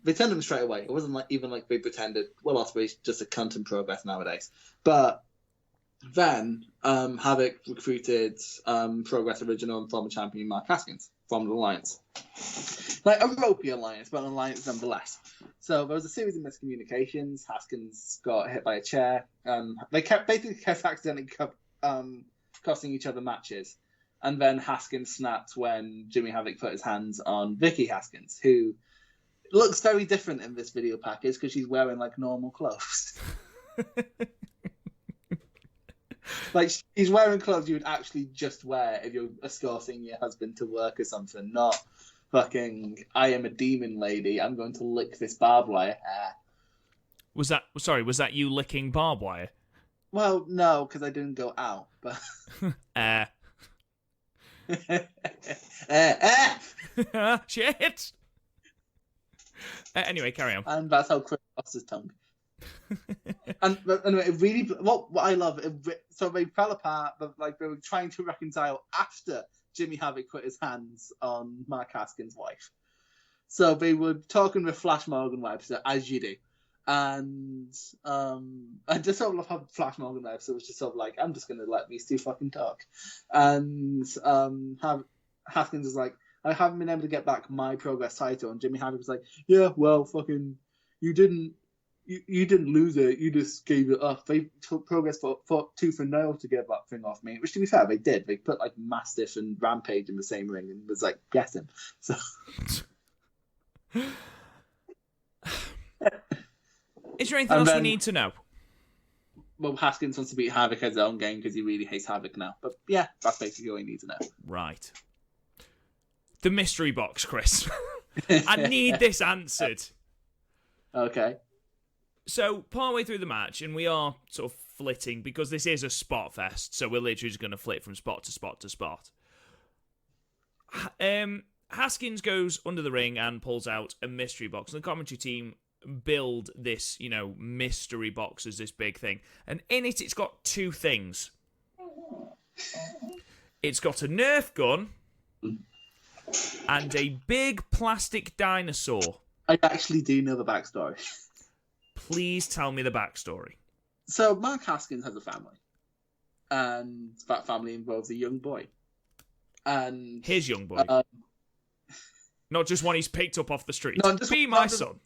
They turned him straight away. It wasn't even like they pretended. Will Ospreay's just a cunt in Progress nowadays. But then Havoc recruited Progress original and former champion Mark Haskins from the Alliance. Like a ropey alliance, but an alliance nonetheless. So there was a series of miscommunications. Haskins got hit by a chair. They kept accidentally costing each other matches. And then Haskins snapped when Jimmy Havoc put his hands on Vicky Haskins, who looks very different in this video package because she's wearing like normal clothes. Like, she's wearing clothes you would actually just wear if you're escorting your husband to work or something, not fucking, I am a demon lady, I'm going to lick this barbed wire hair. Was that you licking barbed wire? Well, no, because I didn't go out, but... Shit! Anyway, carry on. And that's how Chris lost his tongue. And anyway, it really, what I love, so they fell apart, but like they were trying to reconcile after Jimmy Havoc put his hands on Mark Haskins' wife. So they were talking with Flash Morgan Webster, as you do. And I just sort of love how Flash Morgan Webster was just sort of like, I'm just going to let these two fucking talk. And Haskins was like, I haven't been able to get back my Progress title. And Jimmy Havoc was like, yeah, well, fucking, you didn't lose it, you just gave it up. They took Progress for tooth and nail to get that thing off me, which to be fair, they did. They put like Mastiff and Rampage in the same ring and was like, get him. So is there anything else we need to know? Well, Haskins wants to beat Havoc at his own game because he really hates Havoc now. But yeah, that's basically all you need to know. Right. The mystery box, Chris. I need this answered. Okay. So, partway through the match, and we are sort of flitting, because this is a spot fest, so we're literally just going to flit from spot to spot to spot. Haskins goes under the ring and pulls out a mystery box, and the commentary team build this, mystery box as this big thing. And in it, it's got two things. It's got a Nerf gun and a big plastic dinosaur. I actually do know the backstory. Please tell me the backstory. So Mark Haskins has a family, and that family involves a young boy. And his young boy, not just one he's picked up off the street. No, be my son.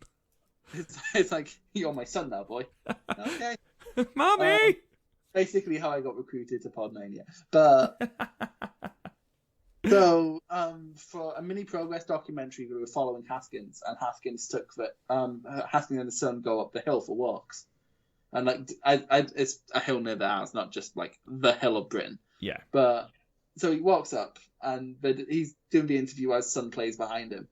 It's like, you're my son now, boy. Okay, mommy. Basically, how I got recruited to PodMania, but. So, for a mini Progress documentary, we were following Haskins, and Haskins took that. Haskins and his son go up the hill for walks, and like, it's a hill near the house, not just like the hill of Britain. Yeah. But so he walks up, and he's doing the interview as his son plays behind him,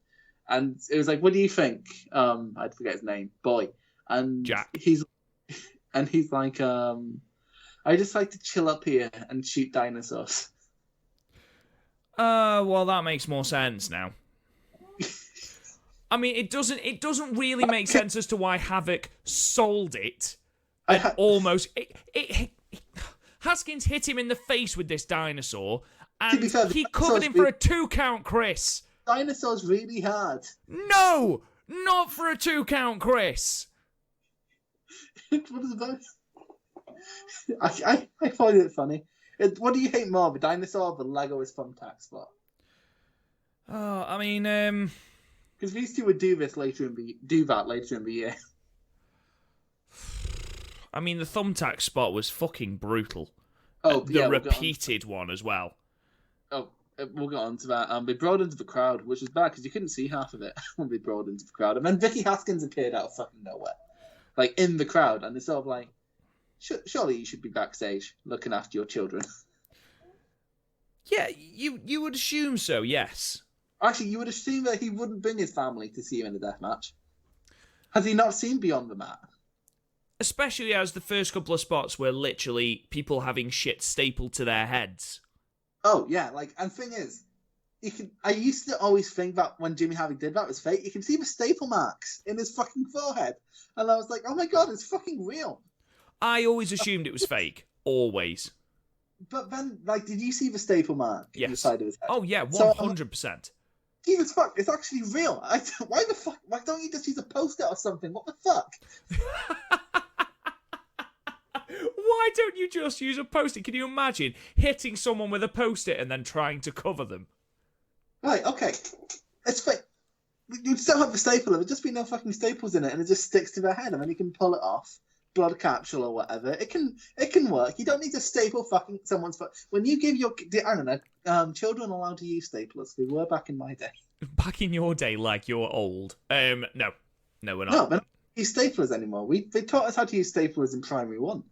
and it was like, "What do you think?" I'd forget his name, boy, and Jack. He's like, "I just like to chill up here and shoot dinosaurs." Well, that makes more sense now. I mean, it doesn't really make sense as to why Havoc sold it. Haskins hit him in the face with this dinosaur, and he covered him for a 2 count, Chris. Dinosaurs really hard. No, not for a 2 count, Chris. What is it about? I find it funny. What do you hate more, the dinosaur or the Lego is thumbtack spot? Oh, I mean, because these two would do that later in the year. I mean, the thumbtack spot was fucking brutal. Oh, the repeated one as well. Oh, we'll get on to that. They brought into the crowd, which is bad because you couldn't see half of it when they brought into the crowd. And then Vicky Haskins appeared out of fucking nowhere, like in the crowd, and it's sort of like, surely you should be backstage looking after your children. Yeah, you would assume so, yes. Actually, you would assume that he wouldn't bring his family to see him in a death match. Has he not seen Beyond the Mat? Especially as the first couple of spots were literally people having shit stapled to their heads. Oh, yeah, and the thing is, I used to always think that when Jimmy Havoc did that, it was fake. You can see the staple marks in his fucking forehead. And I was like, oh my god, it's fucking real. I always assumed it was fake. Always. But then, did you see the staple mark in the side of his head? Oh, yeah, 100%. Jesus fuck, it's actually real. Why the fuck? Why don't you just use a post-it or something? What the fuck? Why don't you just use a post-it? Can you imagine hitting someone with a post-it and then trying to cover them? Right, okay. It's fake. You still have the staple. There would just be no fucking staples in it, and it just sticks to their head, and then you can pull it off. Blood capsule or whatever. It can work. You don't need to staple fucking someone's foot. When you give your, I don't know, children allowed to use staplers. We were back in my day. Back in your day, like you're old. No, we're not. No, we're not use staplers anymore. They taught us how to use staplers in primary 1.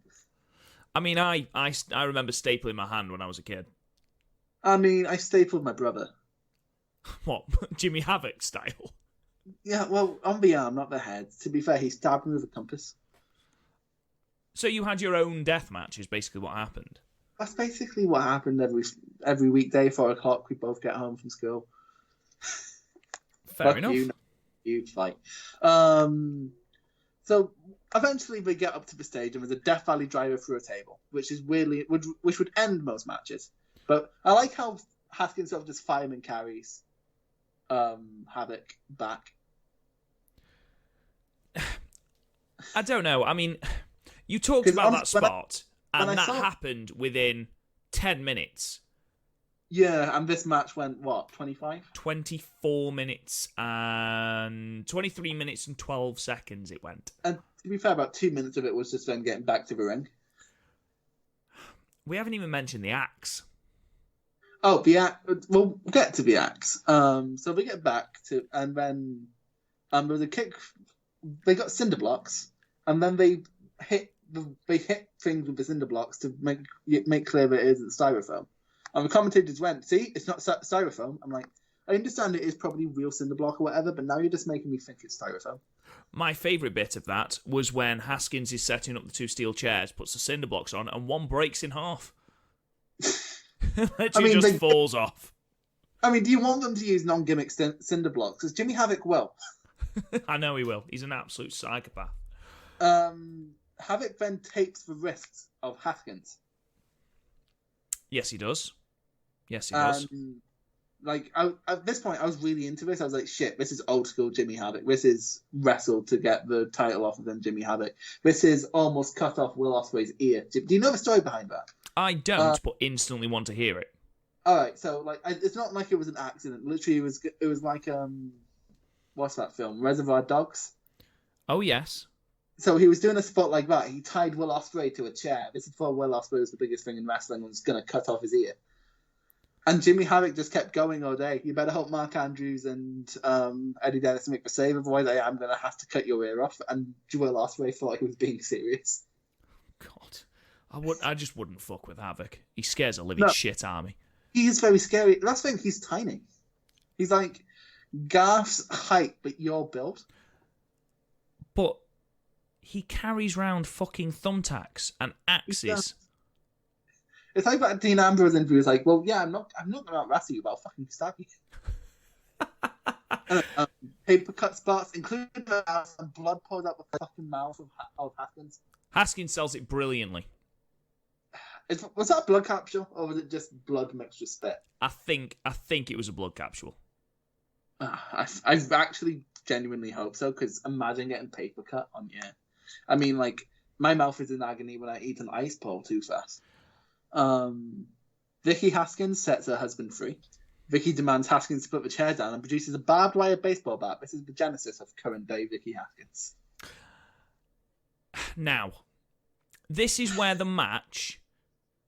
I mean, I remember stapling my hand when I was a kid. I mean, I stapled my brother. What, Jimmy Havoc style? Yeah, well, on the arm, not the head. To be fair, he stabbed me with a compass. So you had your own death match, is basically what happened? That's basically what happened every weekday, 4 o'clock. We both get home from school. Fair enough. You fight. So eventually we get up to the stage and there's a Death Valley driver through a table, which would end most matches. But I like how Haskins sort of just fireman carries Havoc back. I don't know. I mean, you talked about that spot, and that happened within 10 minutes. Yeah, and this match went, what, 25? 24 minutes and 23 minutes and 12 seconds it went. And to be fair, about 2 minutes of it was just them getting back to the ring. We haven't even mentioned the axe. Oh, the axe. We'll get to the axe. So we get back to, and then there was a kick. They got cinder blocks, and then they hit things with the cinder blocks to make clear that it isn't styrofoam. And the commentators went, see, it's not styrofoam. I'm like, I understand it is probably real cinder block or whatever, but now you're just making me think it's styrofoam. My favourite bit of that was when Haskins is setting up the 2 steel chairs, puts the cinder blocks on, and one breaks in half. Literally just falls off. I mean, do you want them to use non-gimmick cinder blocks? Because Jimmy Havoc will. I know he will. He's an absolute psychopath. Havoc then tapes the wrists of Haskins. Yes, he does. At this point, I was really into this. I was like, shit, this is old school Jimmy Havoc. This is wrestled to get the title off of him, Jimmy Havoc. This is almost cut off Will Ospreay's ear. Do you know the story behind that? I don't, but instantly want to hear it. All right, so it's not like it was an accident. Literally, it was like what's that film? Reservoir Dogs. Oh yes. So he was doing a spot like that. He tied Will Ospreay to a chair. This is before Will Ospreay was the biggest thing in wrestling and was going to cut off his ear. And Jimmy Havoc just kept going all day. You better hope Mark Andrews and Eddie Dennis make the save, otherwise I am going to have to cut your ear off. And Will Ospreay thought he was being serious. God, I just wouldn't fuck with Havoc. He scares a living shit out of me. He is very scary. That's the thing, he's tiny. He's like Garth's height, but your build. But he carries round fucking thumbtacks and axes. It's like that Dean Ambrose interview. It's like, well, yeah, I'm not going to out-wrestle you, but I'll fucking stab you. Paper cut spots, including the mouth, and blood pours out the fucking mouth of Haskins. Haskins sells it brilliantly. Was that a blood capsule, or was it just blood mixed with spit? I think it was a blood capsule. I actually genuinely hope so, because imagine getting paper cut on you. I mean, like, my mouth is in agony when I eat an ice pole too fast. Vicky Haskins sets her husband free. Vicky demands Haskins to put the chair down and produces a barbed wire baseball bat. This is the genesis of current day Vicky Haskins. Now, this is where the match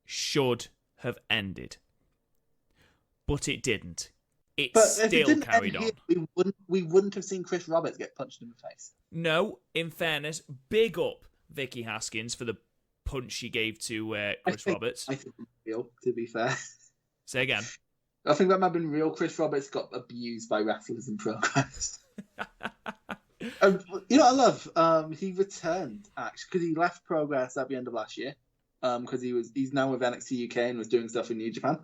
should have ended. But it didn't. It still carried on. We wouldn't have seen Chris Roberts get punched in the face. No, in fairness, big up Vicky Haskins for the punch she gave to Chris Roberts. I think to be fair. Say again. I think that might have been real. Chris Roberts got abused by wrestlers in Progress. You know what I love? He returned, actually, because he left Progress at the end of last year. Because he's now with NXT UK and was doing stuff in New Japan.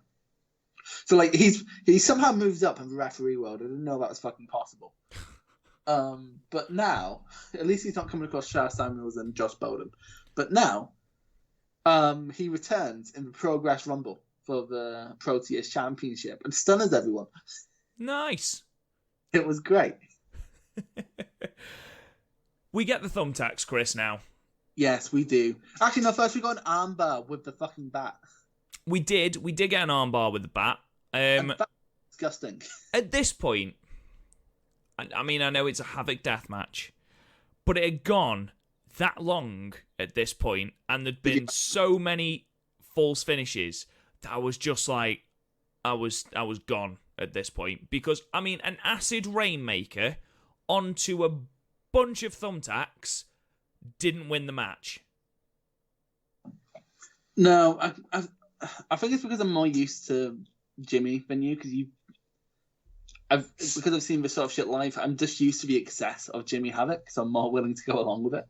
So like he somehow moved up in the referee world. I didn't know that was fucking possible. But now, at least he's not coming across Shah Samuels and Josh Bowden. But now, he returns in the Progress Rumble for the Proteus Championship and stunners everyone. Nice. It was great. We get the thumbtacks, Chris, now. Yes, we do. Actually, no, first we got an armbar with the fucking bat. We did get an armbar with the bat. That's disgusting. At this point, I mean, I know it's a Havoc death match, but it had gone that long at this point, and there'd been so many false finishes that I was just like, I was gone at this point. Because, I mean, an acid rainmaker onto a bunch of thumbtacks didn't win the match. No, I think it's because I'm more used to Jimmy than you, because I've seen this sort of shit live. I'm just used to the excess of Jimmy Havoc, so I'm more willing to go along with it.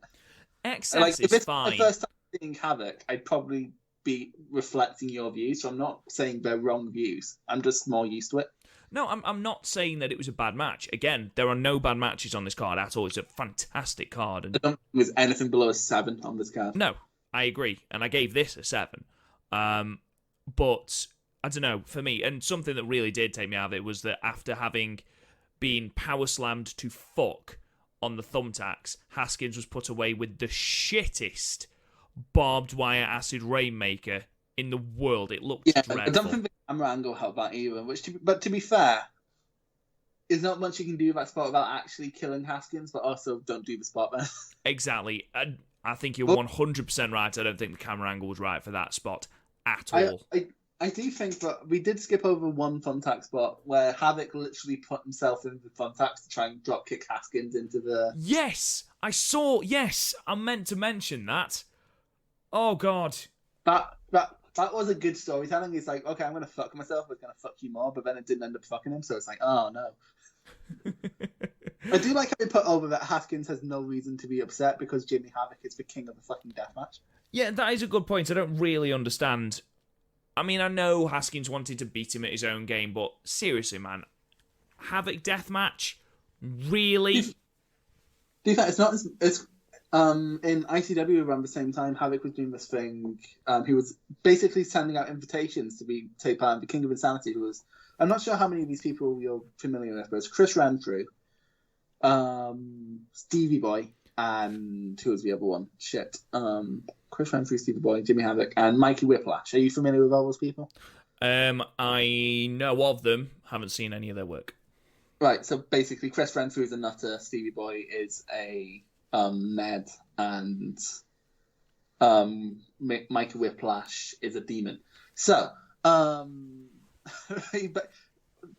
Excess if is it's fine. my first time seeing Havoc, I'd probably be reflecting your views, so I'm not saying they're wrong views. I'm just more used to it. No, I'm not saying that it was a bad match. Again, there are no bad matches on this card at all. It's a fantastic card. And I don't think there's anything below a 7 on this card. no, I agree. And I gave this a 7. But, I don't know, for me, and something that really did take me out of it was that after having been power slammed to fuck on the thumbtacks, Haskins was put away with the shittest barbed wire acid rainmaker in the world. It looked dreadful. I don't think the camera angle helped that either. But to be fair, there's not much you can do with that spot without actually killing Haskins, but also don't do the spot there. Exactly. I think you're 100% right. I don't think the camera angle was right for that spot at all. I do think that we did skip over one thumbtack spot where Havoc literally put himself in the thumbtacks to try and dropkick Haskins into the... Yes! I meant to mention that. Oh, God. That was a good storytelling. He's like, okay, I'm going to fuck myself, but going to fuck you more, but then it didn't end up fucking him, so it's like, oh, no. I do like how they put over that Haskins has no reason to be upset because Jimmy Havoc is the king of the fucking deathmatch. Yeah, that is a good point. I don't really understand. I mean, I know Haskins wanted to beat him at his own game, but seriously, man, Havoc deathmatch? Really? Do you think it's not as... in ICW around the same time, Havoc was doing this thing. He was basically sending out invitations to take part in the King of Insanity, who was... I'm not sure how many of these people you're familiar with, but it's Chris Renfrew, Stevie Boy, and who was the other one? Shit. Chris Renfrew, Stevie Boy, Jimmy Havoc, and Mikey Whiplash. Are you familiar with all those people? I know of them. Haven't seen any of their work. Right, so basically Chris Renfrew is a nutter, Stevie Boy is a... Ned, and Mikey Whiplash is a demon. So, but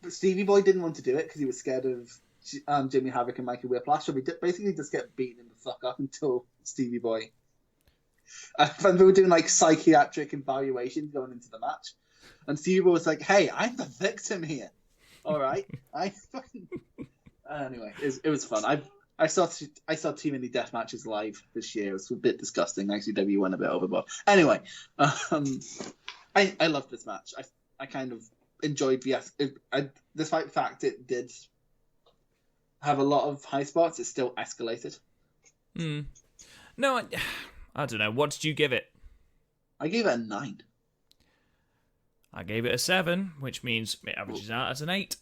Stevie Boy didn't want to do it because he was scared of Jimmy Havoc and Mikey Whiplash, so we basically just kept beating him the fuck up until Stevie Boy. And we were doing like psychiatric evaluations going into the match, and Stevie Boy was like, "Hey, I'm the victim here. All right, I fucking." Anyway, it was fun. I saw too many death matches live this year. It was a bit disgusting. ICW went a bit overboard. Anyway, I loved this match. I kind of enjoyed despite the fact it did have a lot of high spots, it still escalated. No, I don't know. What did you give it? I gave it a 9. I gave it a 7, which means it averages out as an 8.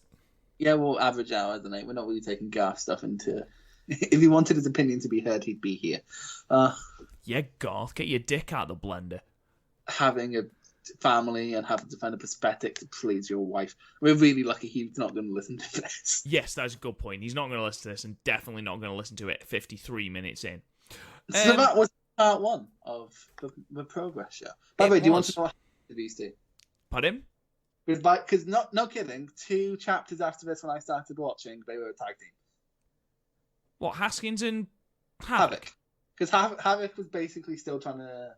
Yeah, we'll average out as an 8. We're not really taking Garth stuff into... If he wanted his opinion to be heard, he'd be here. Yeah, Garth, get your dick out of the blender. Having a family and having to find a perspective to please your wife. We're really lucky he's not going to listen to this. Yes, that's a good point. He's not going to listen to this and definitely not going to listen to it 53 minutes in. So that was part 1 of the Progress show. By the way, do you want to know what happened to these two? Pardon? Because, no kidding, 2 chapters after this when I started watching, they were a tag team. What, Haskins and Havoc? Because Havoc was basically still trying to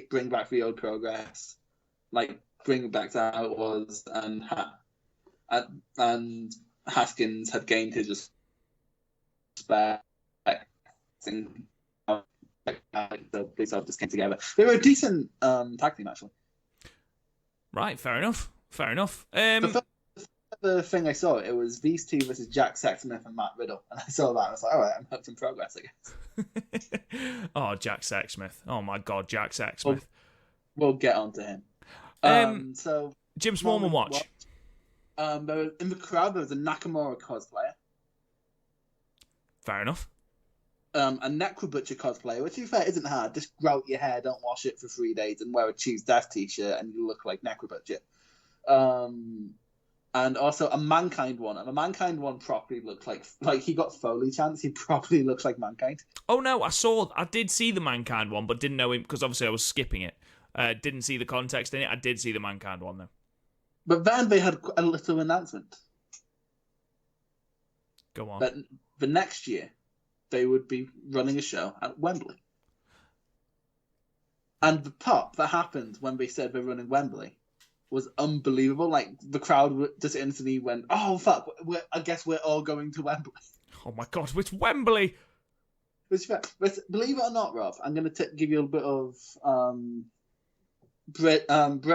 bring back the old Progress, like bring it back to how it was, and Haskins had gained his respect. And so they sort of just came together. They were a decent tag team, actually. Right, fair enough. The thing I saw, it was these two versus Jack Sexsmith and Matt Riddle, and I saw that and I was like, all right, I'm hooked in progress, I guess. Oh, Jack Sexsmith. Oh my God, Jack Sexsmith. We'll get on to him. So Jim Smallman watch. In the crowd, there was a Nakamura cosplayer. Fair enough. A Necro Butcher cosplayer, which to be fair isn't hard. Just grow out your hair, don't wash it for 3 days, and wear a Choose Death t-shirt, and you look like Necro Butcher. And also a Mankind one. And a Mankind one properly looked like he got Foley chance. He properly looks like Mankind. Oh no, I did see the Mankind one, but didn't know him because obviously I was skipping it. Didn't see the context in it. I did see the Mankind one though. But then they had a little announcement. Go on. That the next year they would be running a show at Wembley. And the pop that happened when they said they're running Wembley was unbelievable. Like, the crowd just instantly went, oh, fuck, I guess we're all going to Wembley. Oh, my God, it's Wembley! But believe it or not, Rob, I'm going to give you a bit of Brett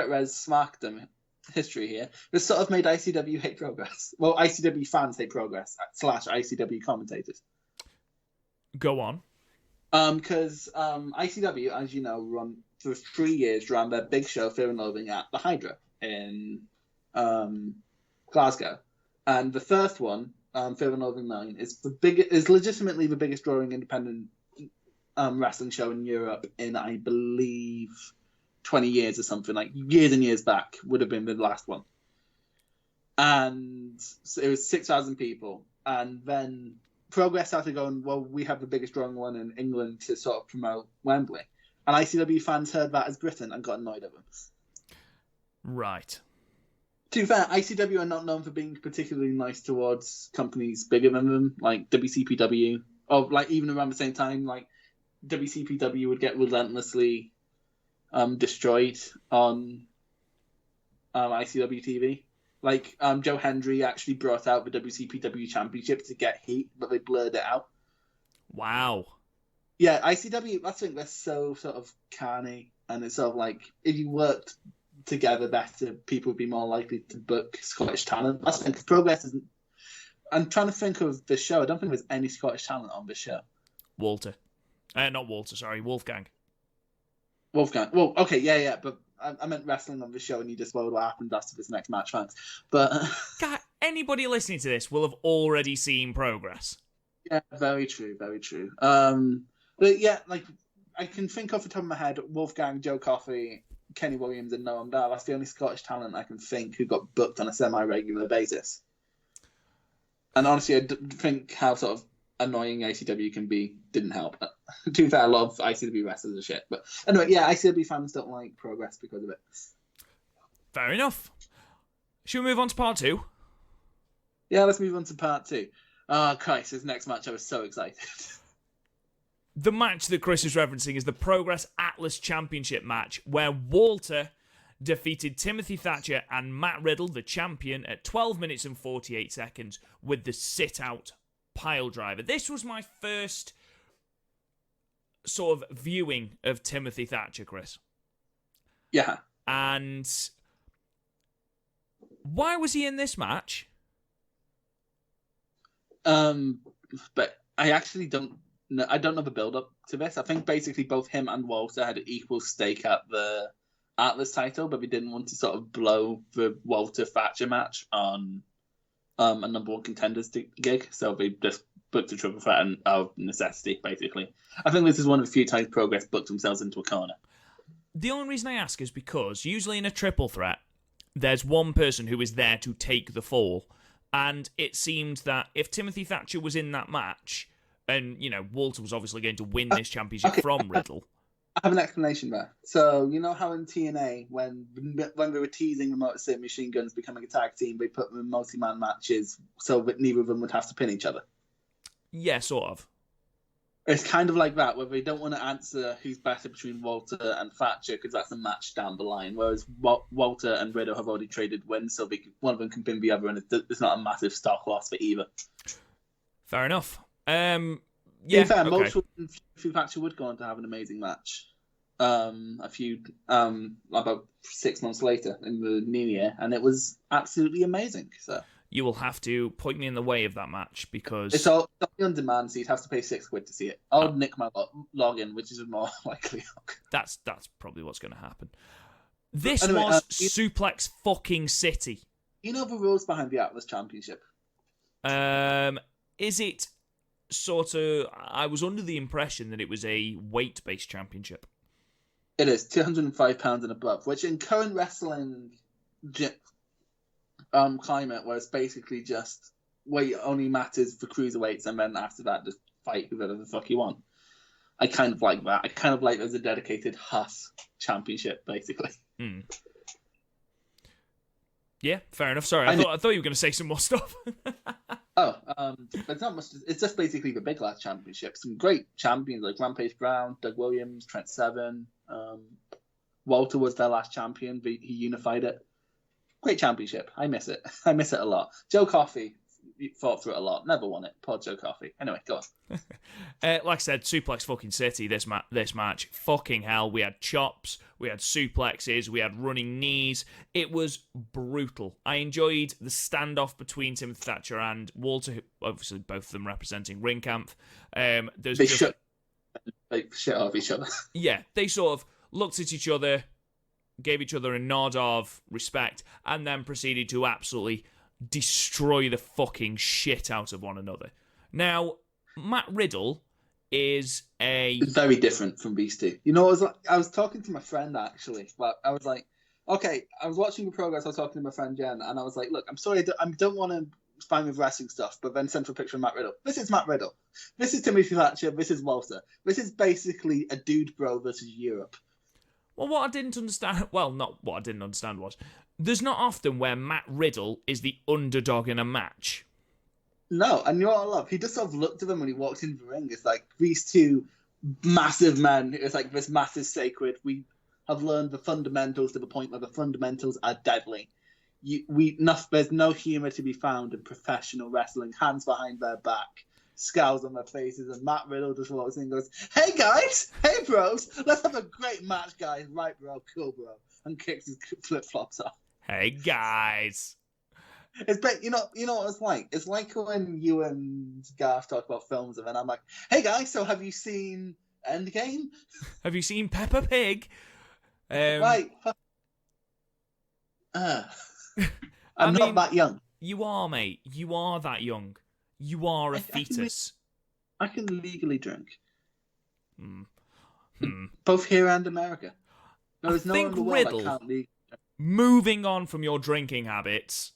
Rez Smarkdom history here. This sort of made ICW hate progress. Well, ICW fans hate progress, / ICW commentators. Go on. Because ICW, as you know, run for 3 years, ran their big show, Fear and Loathing, at the Hydra in Glasgow. And the first one, Fear and Loathing 9, is legitimately the biggest drawing independent wrestling show in Europe in, I believe, 20 years or something. Like, years and years back would have been the last one. And so it was 6,000 people. And then Progress started going, well, we have the biggest drawing one in England to sort of promote Wembley. And ICW fans heard that as Britain and got annoyed at them. Right. To be fair, ICW are not known for being particularly nice towards companies bigger than them, like WCPW. Or, like, even around the same time, like, WCPW would get relentlessly destroyed on ICW TV. Like, Joe Hendry actually brought out the WCPW Championship to get heat, but they blurred it out. Wow. Yeah, ICW, I think they're so sort of carny, and it's sort of like, if you worked together better, people would be more likely to book Scottish talent. That's because Progress isn't... I'm trying to think of the show. I don't think there's any Scottish talent on this show. Wolfgang. Wolfgang. Well, okay, yeah, but I meant wrestling on the show, and you just spoiled what happened after this next match, fans. But God, anybody listening to this will have already seen Progress. Yeah, very true, very true. But yeah, like, I can think off the top of my head, Wolfgang, Joe Coffey, Kenny Williams, and Noam Dar. That's the only Scottish talent I can think who got booked on a semi-regular basis. And honestly, I think how sort of annoying ICW can be didn't help. To be fair, I love ICW wrestlers as shit. But anyway, yeah, ICW fans don't like Progress because of it. Fair enough. Should we move on to part 2? Yeah, let's move on to part 2. Oh, Christ, this next match, I was so excited. The match that Chris is referencing is the Progress Atlas Championship match, where Walter defeated Timothy Thatcher and Matt Riddle, the champion, at 12 minutes and 48 seconds with the sit-out pile driver. This was my first sort of viewing of Timothy Thatcher, Chris. Yeah. And why was he in this match? But I actually don't know. I don't know the build-up to this. I think basically both him and Walter had an equal stake at the Atlas title, but we didn't want to sort of blow the Walter Thatcher match on a number one contenders gig, so they just booked a triple threat out of necessity, basically. I think this is one of the few times Progress booked themselves into a corner. The only reason I ask is because usually in a triple threat, there's one person who is there to take the fall, and it seemed that if Timothy Thatcher was in that match, and, you know, Walter was obviously going to win this championship from Riddle. I have an explanation there. So, you know how in TNA, when they were teasing the Motor City Machine Guns becoming a tag team, they put them in multi-man matches so that neither of them would have to pin each other? Yeah, sort of. It's kind of like that, where they don't want to answer who's better between Walter and Thatcher, because that's a match down the line. Whereas Walter and Riddle have already traded wins, so one of them can pin the other, and it's not a massive stock loss for either. Fair enough. In fair, okay. most Thatcher would go on to have an amazing match. About 6 months later in the new year, and it was absolutely amazing. So You will have to point me in the way of that match because it's all on demand, so you'd have to pay £6 to see it. I'll nick my login, which is more likely. that's probably what's going to happen. This Anyway, was Suplex fucking City. You know the rules behind the Atlas Championship? Is it sort of? I was under the impression that it was a weight-based championship. It is £205 and above, which in current wrestling climate, where it's basically just weight only matters for cruiserweights, and then after that, just fight whoever the fuck you want. I kind of like that. I kind of like there's a dedicated Huss championship, basically. Mm. Yeah, fair enough. Sorry, I thought you were going to say some more stuff. It's not much. It's just basically the Big Lads Championship. Some great champions like Rampage Brown, Doug Williams, Trent Seven. Walter was their last champion, but he unified it. Great championship. I miss it. I miss it a lot. Joe Coffey fought through it a lot. Never won it. Poor Joe Coffey. Anyway, go on. Like I said, Suplex fucking City, this match. Fucking hell. We had chops, we had suplexes, we had running knees. It was brutal. I enjoyed the standoff between Timothy Thatcher and Walter, obviously both of them representing Ringkampf. They shit off each other. Yeah, they sort of looked at each other, gave each other a nod of respect, and then proceeded to absolutely destroy the fucking shit out of one another. Now, Matt Riddle is It's very different from these two. You know, I was talking to my friend, actually. But I was like, okay, I was watching the progress, I was talking to my friend Jen, and I was like, look, I'm sorry, I don't want to spam with wrestling stuff, but then sent a picture of Matt Riddle. This is Matt Riddle. This is Timothy Thatcher. This is Walter. This is basically a dude bro versus Europe. Well, what I didn't understand... Well, not what I didn't understand was... There's not often where Matt Riddle is the underdog in a match. No, and you know what I love? He just sort of looked at them when he walked into the ring. It's like, these two massive men. It's like this massive sacred. We have learned the fundamentals to the point where the fundamentals are deadly. There's no humour to be found in professional wrestling. Hands behind their back, scowls on their faces, and Matt Riddle just walks in and goes, "Hey guys, hey bros, let's have a great match, guys. Right, bro, cool, bro," and kicks his flip flops off. Hey guys. You know what it's like? It's like when you and Garth talk about films, and then I'm like, "Hey guys, so have you seen Endgame? Have you seen Peppa Pig?" Right. I'm not that young. You are, mate. You are that young. You are a fetus. I can legally drink. Both here and America. There's no one in the world that can't legally drink. Moving on from your drinking habits,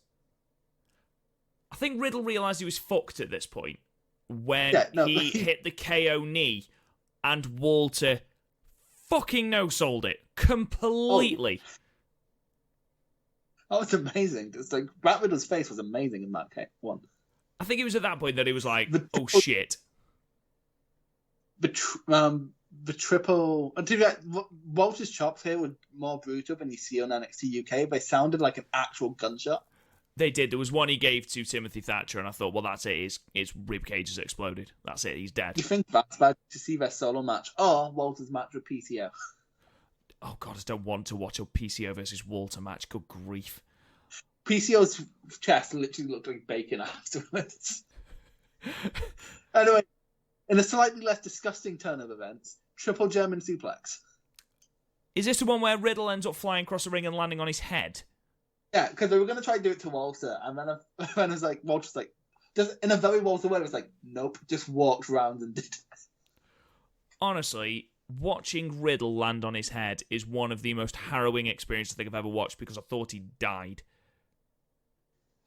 I think Riddle realised he was fucked at this point when he hit the KO knee and Walter fucking no-sold it completely. That was amazing. It's like Matt Riddle's face was amazing in that one. I think it was at that point that he was like, "Oh shit!" The triple. Walter's chops here were more brutal than you see on NXT UK. They sounded like an actual gunshot. They did. There was one he gave to Timothy Thatcher, and I thought, well, that's it. His rib cage has exploded. That's it. He's dead. You think that's bad to see their solo match? Or Walter's match with PCO? Oh, God, I don't want to watch a PCO versus Walter match. Good grief. PCO's chest literally looked like bacon afterwards. Anyway, in a slightly less disgusting turn of events, triple German suplex. Is this the one where Riddle ends up flying across the ring and landing on his head? Yeah, because they were going to try to do it to Walter, and then it was like, Walter's like, just in a very Walter way, it was like, nope, just walked around and did it. Honestly, watching Riddle land on his head is one of the most harrowing experiences I think I've ever watched because I thought he died.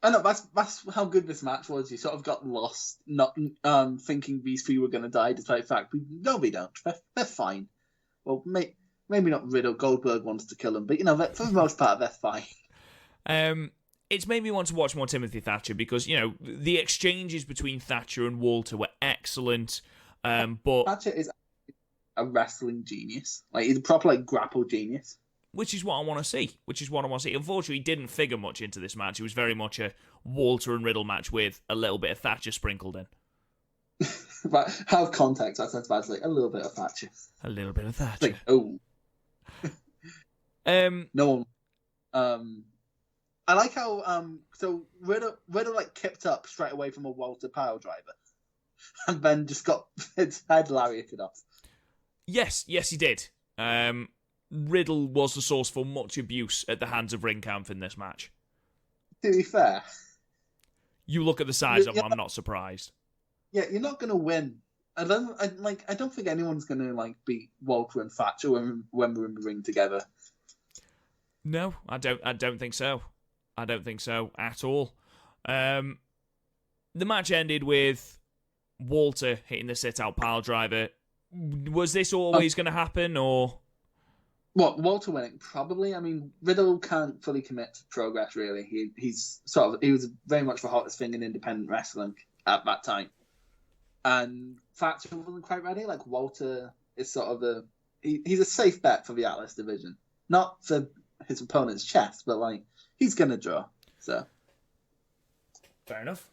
I know, that's how good this match was. You sort of got lost, not thinking these three were going to die, despite the fact they don't. They're fine. Well, maybe not Riddle. Goldberg wants to kill him, but for the most part, they're fine. It's made me want to watch more Timothy Thatcher because the exchanges between Thatcher and Walter were excellent. But Thatcher is a wrestling genius. Like, he's a proper, like, grapple genius. which is what I want to see. Unfortunately, he didn't figure much into this match. It was very much a Walter and Riddle match with a little bit of Thatcher sprinkled in. But have context, that sounds bad. It's like a little bit of Thatcher. A little bit of Thatcher. Like, oh. No one. I like how so Riddle like kicked up straight away from a Walter pile driver, and then just got his head lariated off. Yes, he did. Riddle was the source for much abuse at the hands of Ringkampf in this match. To be fair, you look at the size of him, I'm not surprised. Yeah, you're not gonna win. I don't think anyone's gonna like beat Walter and Thatcher when we're in the ring together. No, I don't think so. I don't think so at all. The match ended with Walter hitting the sit-out pile driver. Was this always going to happen, or what? Walter winning? Probably. I mean, Riddle can't fully commit to Progress. Really, he was very much the hottest thing in independent wrestling at that time, and Thatcher wasn't quite ready. Like, Walter is sort of he's a safe bet for the Atlas division, not for his opponent's chest, but like he's gonna draw. So fair enough.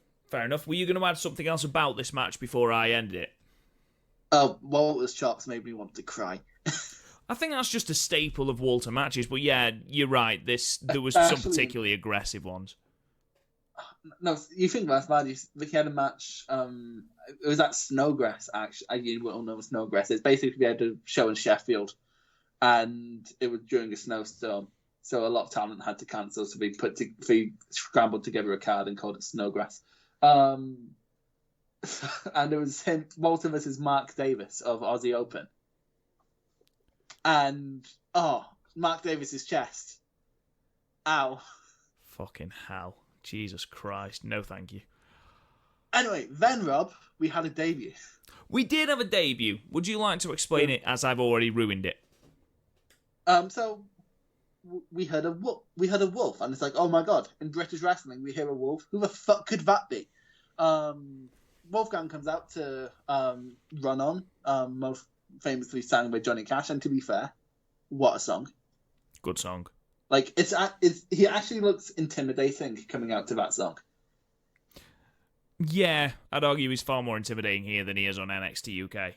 Were you going to add something else about this match before I ended it? Oh, Walter's chops made me want to cry. I think that's just a staple of Walter matches, but yeah, you're right. There was some particularly aggressive ones. No, you think that's bad. He had a match. It was at Snowgrass. Actually, you won't know what Snowgrass is. Basically, we had a show in Sheffield, and it was during a snowstorm, so a lot of talent had to cancel. So we scrambled together a card and called it Snowgrass. And it was Walter versus Mark Davis of Aussie Open. And Mark Davis's chest. Ow. Fucking hell. Jesus Christ. No, thank you. Anyway, then, Rob, we had a debut. We did have a debut. Would you like to explain it, as I've already ruined it? So we heard a wolf, and it's like, oh my god, in British wrestling we hear a wolf. Who the fuck could that be? Wolfgang comes out to Run On, most famously sang by Johnny Cash, and to be fair, what a song. Good song. Like, he actually looks intimidating coming out to that song. Yeah, I'd argue he's far more intimidating here than he is on NXT UK.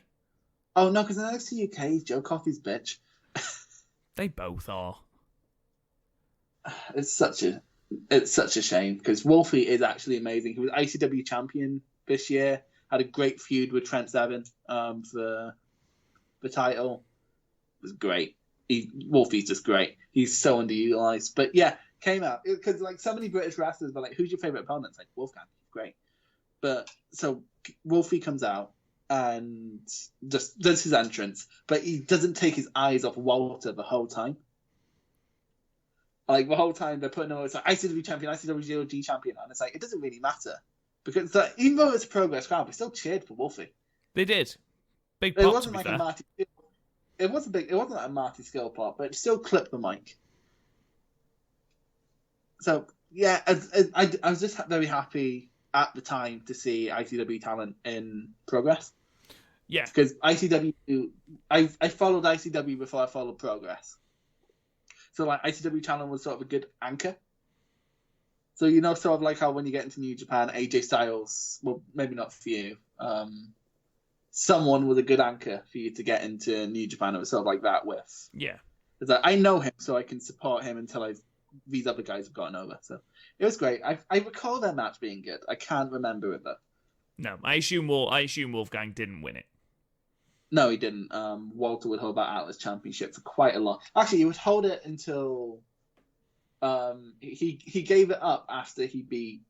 Oh no, because in NXT UK he's Joe Coffey's bitch. They both are. It's such a shame, because Wolfie is actually amazing. He was ICW champion this year. Had a great feud with Trent Seven for the title. It was great. Wolfie's just great. He's so underutilized. But yeah, came out because like so many British wrestlers were like, "Who's your favorite opponent?" It's like Wolfgang. Great. But so Wolfie comes out and just does his entrance, but he doesn't take his eyes off Walter the whole time. Like, the whole time they're putting on, it's like ICW champion, ICW GOG champion, and it's like, it doesn't really matter. Because even though it's a Progress crowd, we still cheered for Wolfie. They did. Big pop, it wasn't to be like fair. It wasn't like a Marty Skill pop, but it still clipped the mic. So yeah, I was just very happy at the time to see ICW talent in Progress. Yeah, because ICW, I followed ICW before I followed Progress. So like ICW talent was sort of a good anchor. So sort of like how when you get into New Japan, AJ Styles, well, maybe not for you, someone was a good anchor for you to get into New Japan. It was sort of like that with. Yeah. It's like, I know him, so I can support him until these other guys have gotten over. So it was great. I recall their match being good. I can't remember it though. No, I assume Wolfgang didn't win it. No, he didn't. Walter would hold that Atlas Championship for quite a long. Actually, he would hold it until he gave it up after he beat.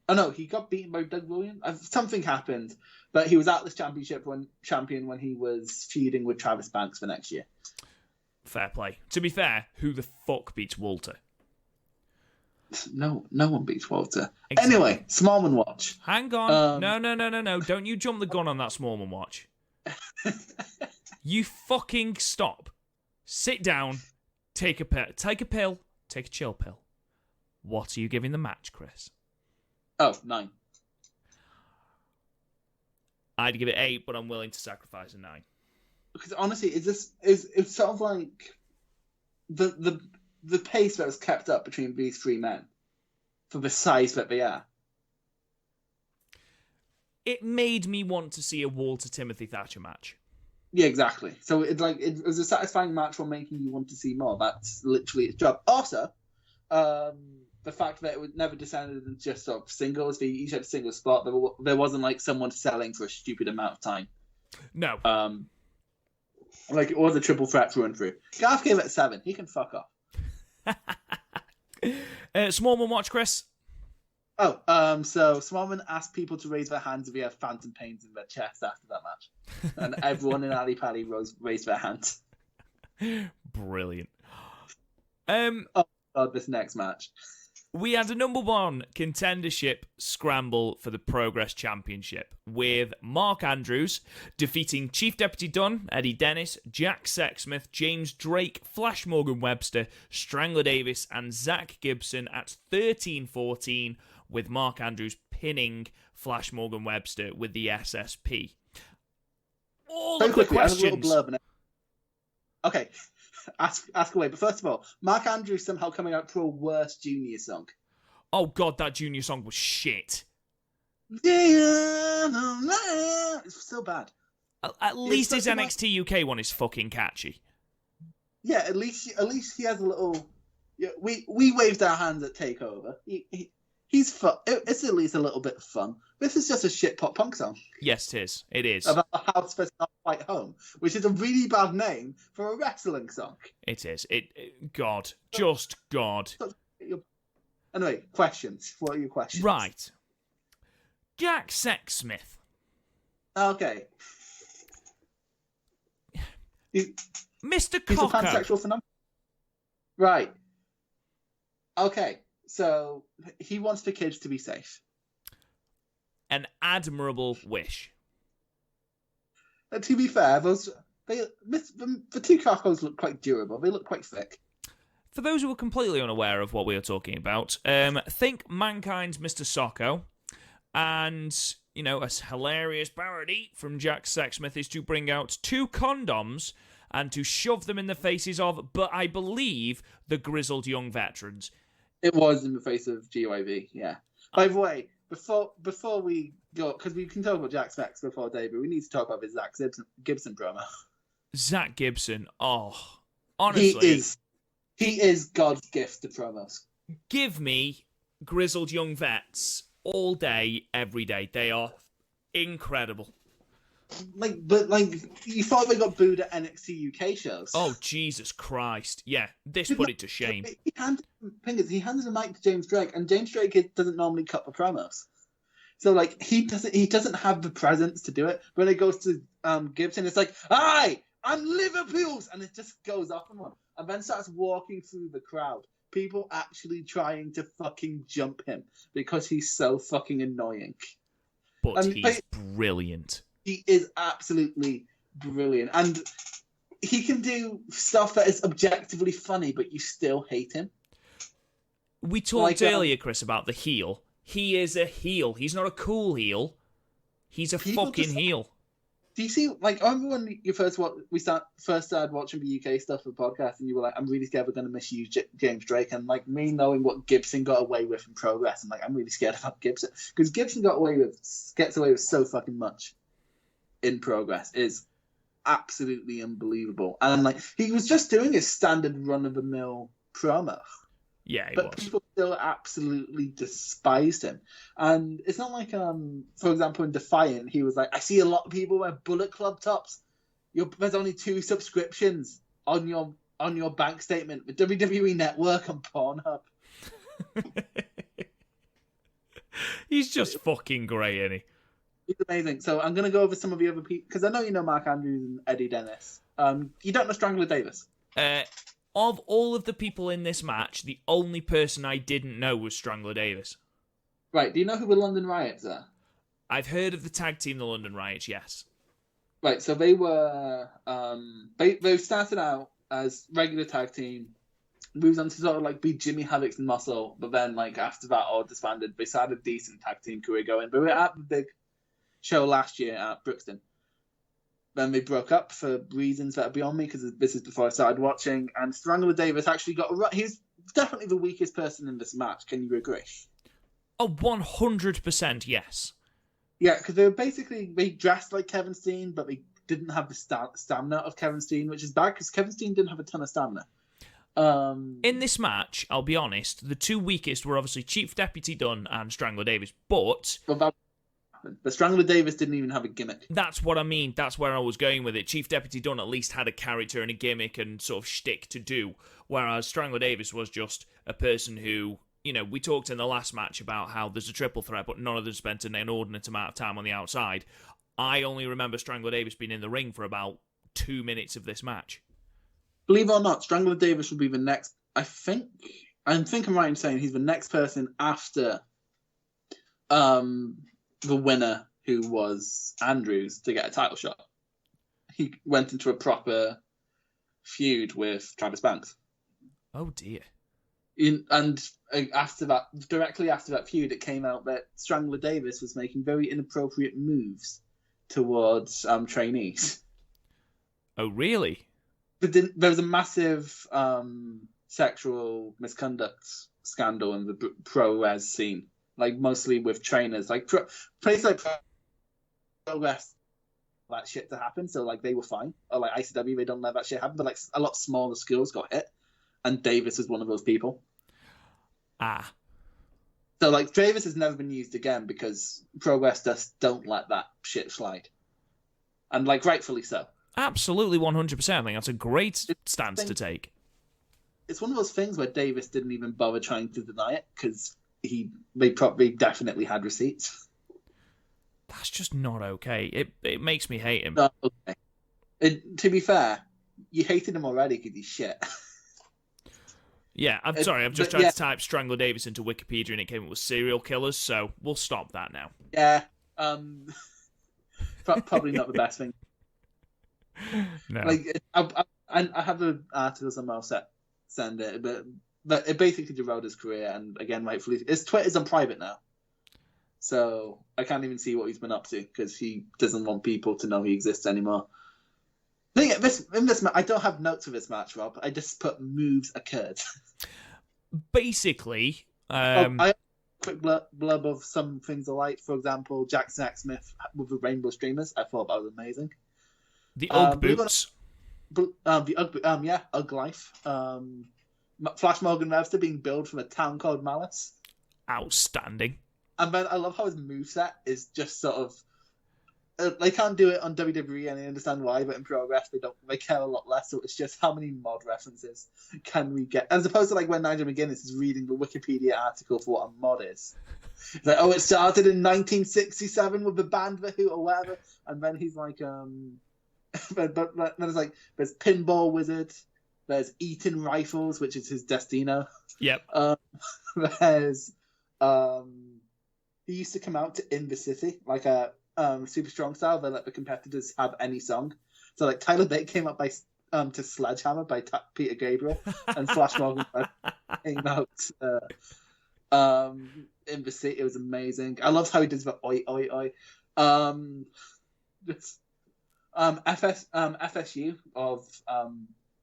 Oh no, he got beaten by Doug Williams. Something happened, but he was Atlas champion when he was feuding with Travis Banks for next year. Fair play. To be fair, who the fuck beats Walter? No one beats Walter. Exactly. Anyway, Smallman watch. Hang on. No. Don't you jump the gun on that Smallman watch. You fucking stop. Sit down. Take a pill. Take a chill pill. What are you giving the match, Chris? Oh, 9. I'd give it 8, but I'm willing to sacrifice a 9. Because honestly, it's sort of like the pace that was kept up between these three men for the size that they are. It made me want to see a Walter Timothy Thatcher match. Yeah, exactly. So it was a satisfying match while making you want to see more. That's literally its job. Also, the fact that it would never descended into just sort of singles, they each had a single spot. There wasn't like someone selling for a stupid amount of time. No. Like it was a triple threat through and through. Garth gave it a 7. He can fuck off. Smallman watch, Chris. So Smallman asked people to raise their hands if they have phantom pains in their chest after that match. And everyone in Ali Pali raised their hands. Brilliant. Oh, God, this next match. We had a number 1 contendership scramble for the Progress Championship, with Mark Andrews defeating Chief Deputy Dunn, Eddie Dennis, Jack Sexsmith, James Drake, Flash Morgan Webster, Strangler Davis, and Zach Gibson at 13-14, with Mark Andrews pinning Flash Morgan Webster with the SSP. All of the questions. Okay. Ask away. But first of all, Mark Andrews somehow coming out to a worse Junior song. Oh, God, that Junior song was shit. It's so bad. At least his NXT UK one is fucking catchy. Yeah, at least he has a little... Yeah, we waved our hands at TakeOver. He's fun. It's at least a little bit of fun. This is just a shit pop punk song. Yes, it is. It is. About a house that's not quite home, which is a really bad name for a wrestling song. It is. God. Just God. Anyway, questions. What are your questions? Right. Jack Sexsmith. Okay. Mr. He's Cocker. a pansexual phenomenon. Right. Okay. So he wants the kids to be safe. An admirable wish. To be fair, the two Cockos look quite durable. They look quite thick. For those who are completely unaware of what we are talking about, think Mankind's Mr. Socko, and, a hilarious parody from Jack Sexsmith is to bring out 2 condoms and to shove them in the faces of, but I believe, the grizzled young veterans. It was in the face of GYV, yeah. By the way, before we go, because we can talk about Jack Sex before debut, we need to talk about his Zach Gibson promo. Zach Gibson, honestly. He is God's gift to promos. Give me grizzled young vets all day, every day. They are incredible. You thought they got booed at NXT UK shows. Oh, Jesus Christ. Yeah, this put it to shame. He handed the mic to James Drake, and James Drake doesn't normally cut the promos. So, he doesn't have the presence to do it. When it goes to Gibson, it's like, "Hi, I'm Liverpool's!" And it just goes off on one. And then starts walking through the crowd. People actually trying to fucking jump him because he's so fucking annoying. But he's brilliant. He is absolutely brilliant. And he can do stuff that is objectively funny, but you still hate him. We talked earlier, Chris, about the heel. He is a heel. He's not a cool heel. He's a fucking heel. Do you see, I remember when you first started watching the UK stuff for the podcast, and you were like, "I'm really scared we're going to misuse James Drake," and me knowing what Gibson got away with in Progress, I'm really scared about Gibson, because Gibson gets away with so fucking much in Progress, is absolutely unbelievable. And he was just doing his standard run of the mill promo. Yeah, but people still absolutely despised him. And it's not like, for example, in Defiant, he was like, "I see a lot of people wear Bullet Club tops. There's only 2 subscriptions on your bank statement, the WWE Network and Pornhub." He's just fucking great, isn't he? He's amazing. So I'm going to go over some of the other people, because I know you know Mark Andrews and Eddie Dennis. You don't know Strangler Davis? Of all of the people in this match, the only person I didn't know was Strangler Davis. Right. Do you know who the London Riots are? I've heard of the tag team, the London Riots, yes. Right. So they were... they started out as regular tag team, moved on to sort of be Jimmy Havoc's Muscle, but then after that all disbanded. They started a decent tag team career going, but we're at the big show last year at Brookston. Then they broke up for reasons that are beyond me, because this is before I started watching. And Strangler Davis actually he's definitely the weakest person in this match. Can you agree? Oh, 100% yes. Yeah, because they dressed like Kevin Steen, but they didn't have the stamina of Kevin Steen, which is bad because Kevin Steen didn't have a ton of stamina. In this match, I'll be honest, the two weakest were obviously Chief Deputy Dunn and Strangler Davis, but Strangler Davis didn't even have a gimmick. That's what I mean. That's where I was going with it. Chief Deputy Dunn at least had a character and a gimmick and sort of shtick to do, whereas Strangler Davis was just a person who, we talked in the last match about how there's a triple threat, but none of them spent an inordinate amount of time on the outside. I only remember Strangler Davis being in the ring for about 2 minutes of this match. Believe it or not, Strangler Davis will be the next. I think I'm right in saying he's the next person after the winner, who was Andrews, to get a title shot. He went into a proper feud with Travis Banks. Oh dear. And after that, directly after that feud, it came out that Strangler Davis was making very inappropriate moves towards trainees. Oh really? There was a massive sexual misconduct scandal in the pro-res scene, like mostly with trainers, like places like Progress, that shit to happen. So like they were fine, or like ICW, they don't let that shit happen. But like a lot smaller schools got hit, and Davis was one of those people. So like Davis has never been used again because Progress just don't let that shit slide, and like rightfully so. Absolutely, 100%. I think that's a great stance to take. It's one of those things where Davis didn't even bother trying to deny it because they probably definitely had receipts. That's just not okay. It makes me hate him. Not okay. To be fair, you hated him already because he's shit. Yeah, I'm sorry. I've just tried to type Strangler Davis into Wikipedia and it came up with serial killers, so we'll stop that now. Yeah. Probably not the best thing. No. Like I have the article somewhere. I'll send it, but it basically derailed his career, and again, rightfully, his Twitter's on private now, so I can't even see what he's been up to because he doesn't want people to know he exists anymore. In this I don't have notes of this match, Rob. I just put moves occurred. Basically, I have a quick blurb of some things I like. For example, Jack Smith with the rainbow streamers. I thought that was amazing. The Ugg boots. Ugg Life. Flash Morgan Webster being billed from a town called Malice. Outstanding. And then I love how his moveset is just sort of... they can't do it on WWE, and I understand why, but in Progress they care a lot less, so it's just how many mod references can we get? As opposed to like when Nigel McGuinness is reading the Wikipedia article for what a mod is. It's like, it started in 1967 with the band The Who or whatever, and then he's like... But then it's like there's Pinball Wizard, there's Eaton Rifles, which is his Destino. Yep. There's he used to come out to In the City, like a Super Strong Style. They let the competitors have any song. So like Tyler Bate came up by to Sledgehammer by Peter Gabriel, and Flash Morgan came out In the City. It was amazing. I loved how he did the oi oi oi. FSU of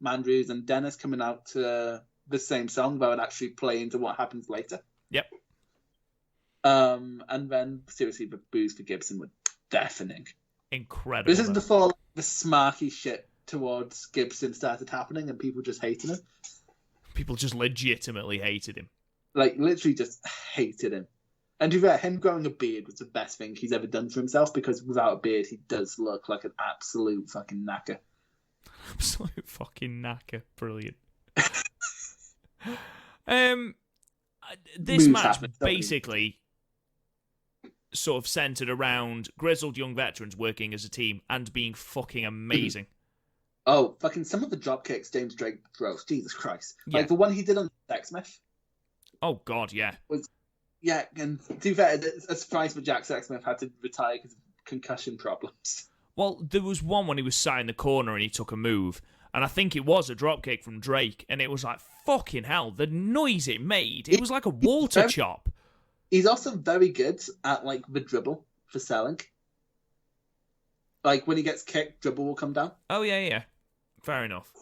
Mandrews and Dennis coming out to the same song that would actually play into what happens later. Yep. And then seriously, the boos for Gibson were deafening. Incredible. This is before the smarky shit towards Gibson started happening and people just hated him. People just legitimately hated him. Like literally just hated him. And to be fair, him growing a beard was the best thing he's ever done for himself, because without a beard, he does look like an absolute fucking knacker. Absolute fucking knacker. Brilliant. This match basically sort of centered around grizzled young veterans working as a team and being fucking amazing. Oh, fucking some of the drop kicks James Drake throws. Jesus Christ. Yeah. Like the one he did on Jack Smith. Oh, God, yeah. Yeah, and to be fair, a surprise for Jack Sexsmith had to retire because of concussion problems. Well, there was one when he was sat in the corner and he took a move, and I think it was a dropkick from Drake, and it was like, fucking hell, the noise it made. It was like a water chop. He's also very good at, like, the dribble for selling. Like when he gets kicked, dribble will come down. Oh yeah. Fair enough.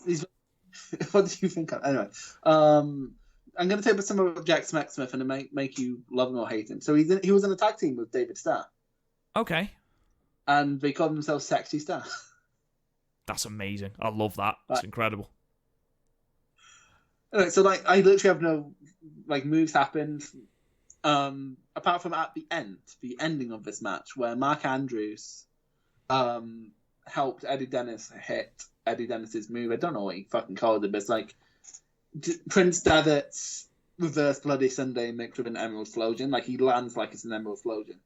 What do you think? Anyway, I'm going to take some of Jack Smacksmith and make you love him or hate him. So he was in a tag team with David Starr. Okay. And they called themselves Sexy Star. That's amazing. I love that. It's incredible. Anyway, so like I literally have no like moves happened. Apart from at the ending of this match where Mark Andrews helped Eddie Dennis hit Eddie Dennis's move. I don't know what he fucking called it, but it's like Prince Devitt's reverse Bloody Sunday mixed with an Emerald Flosion. Like he lands like it's an Emerald Flosion.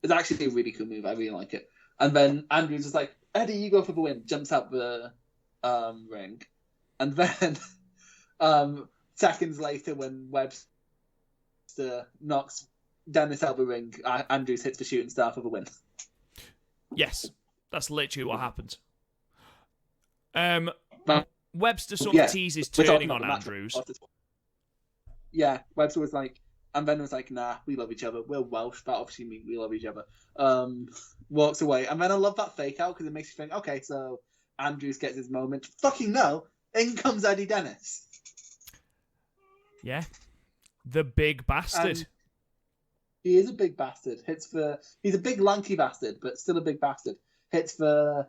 It's actually a really cool move. I really like it. And then Andrews is like, Eddie, you go for the win. Jumps out the ring. And then seconds later when Webster knocks Dennis out the ring, Andrews hits the shooting star for the win. Yes, that's literally what happened. But, Webster sort of teases turning on Andrews. Yeah, Webster was like, and then was like, nah, we love each other. We're Welsh. That obviously means we love each other. Walks away. And then I love that fake out because it makes you think, okay, so Andrews gets his moment. Fucking no. In comes Eddie Dennis. Yeah. The big bastard. He is a big bastard. He's a big lanky bastard, but still a big bastard. Hits for,